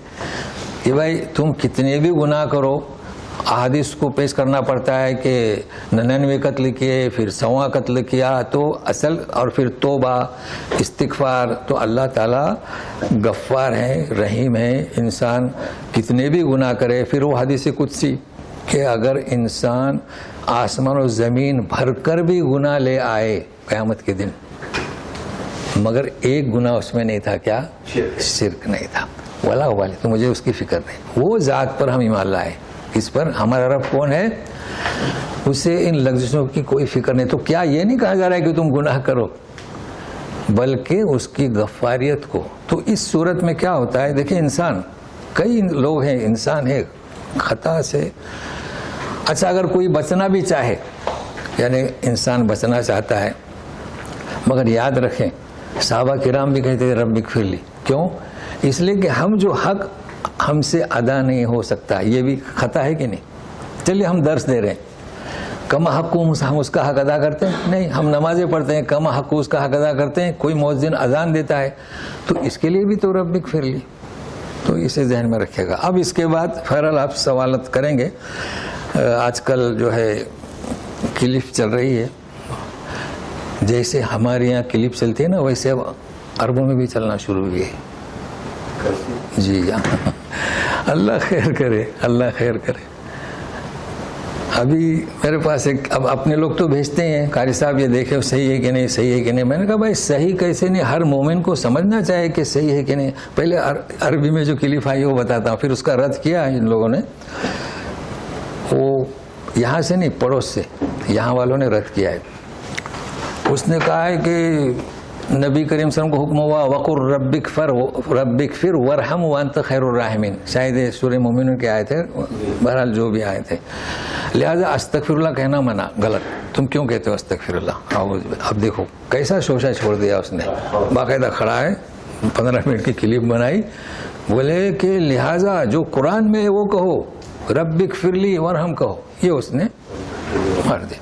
Speaker 1: کہ بھائی تم کتنے بھی گناہ کرو، احادیث کو پیش کرنا پڑتا ہے کہ 99 قتل کیے، پھر 100 قتل کیا، تو اصل اور پھر توبہ استغفار. تو اللہ تعالیٰ غفار ہے، رحیم ہے. انسان کتنے بھی گناہ کرے، پھر وہ حدیث قدسی کہ اگر انسان آسمان و زمین بھر کر بھی گناہ لے آئے قیامت کے دن مگر ایک گناہ اس میں نہیں تھا، کیا؟ شرک نہیں تھا، ولا ابالی، تو مجھے اس کی فکر نہیں. وہ ذات پر ہم ایمان لائے. اس پر ہمارا رب کون ہے، اسے ان لفظوں کی کوئی فکر نہیں. تو کیا یہ نہیں کہا جا رہا ہے کہ تم گناہ کرو، بلکہ اس کی غفاریت کو. تو اس صورت میں کیا ہوتا ہے؟ دیکھیں انسان، کئی لوگ ہیں، انسان ہے خطا سے. اچھا اگر کوئی بچنا بھی چاہے، یعنی انسان بچنا چاہتا ہے، مگر یاد رکھیں صحابہ کرام بھی کہتے تھے رب اغفر لی. کیوں؟ اس لیے کہ ہم جو حق ہم سے ادا نہیں ہو سکتا، یہ بھی خطا ہے کہ نہیں. چلیے ہم درس دے رہے ہیں، کم حق ہم اس کا حق ادا کرتے ہیں؟ نہیں. ہم نمازیں پڑھتے ہیں، کم حق اس کا حق ادا کرتے ہیں. کوئی مؤذن اذان دیتا ہے تو اس کے لیے بھی تو رب اغفر لی. تو اسے ذہن میں رکھے گا. اب اس کے بعد بہرحال آپ سوالات کریں گے. آج کل جو ہے کلپ چل رہی ہے، جیسے ہمارے یہاں کلپ چلتی ہے نا، ویسے اب عربوں میں بھی چلنا شروع ہوئی ہے. جی اللہ خیر کرے، اللہ خیر کرے. ابھی میرے پاس ایک، اب اپنے لوگ تو بھیجتے ہیں قاری صاحب یہ دیکھیں صحیح ہے کہ نہیں، صحیح ہے کہ نہیں. میں نے کہا بھائی صحیح کیسے نہیں، ہر مومن کو سمجھنا چاہیے کہ صحیح ہے کہ نہیں. پہلے عربی میں جو کلپ آئی وہ بتاتا ہوں، پھر اس کا رد کیا ان لوگوں نے. وہ یہاں سے نہیں، پڑوس سے، یہاں والوں نے رد کیا ہے. اس نے کہا ہے کہ نبی کریم صلی اللہ علیہ وسلم کو حکم ہوا وَقُلْ رَبِّ اغْفِرْ وَارْحَمْ وَأَنْتَ خَيْرُ الرَّاحِمِينَ. شاید سورہ مومنون کے آئے تھے، بہرحال جو بھی آئے تھے. لہذا استغفر اللہ کہنا منع، غلط. تم کیوں کہتے ہو استغفر اللہ؟ اب دیکھو کیسا شوشہ چھوڑ دیا اس نے. باقاعدہ کھڑا ہے، 15 منٹ کی کلپ بنائی، بولے کہ لہذا جو قرآن میں ہے وہ کہو، رب اغفر لی وارحم کہو. یہ اس نے مار دیا.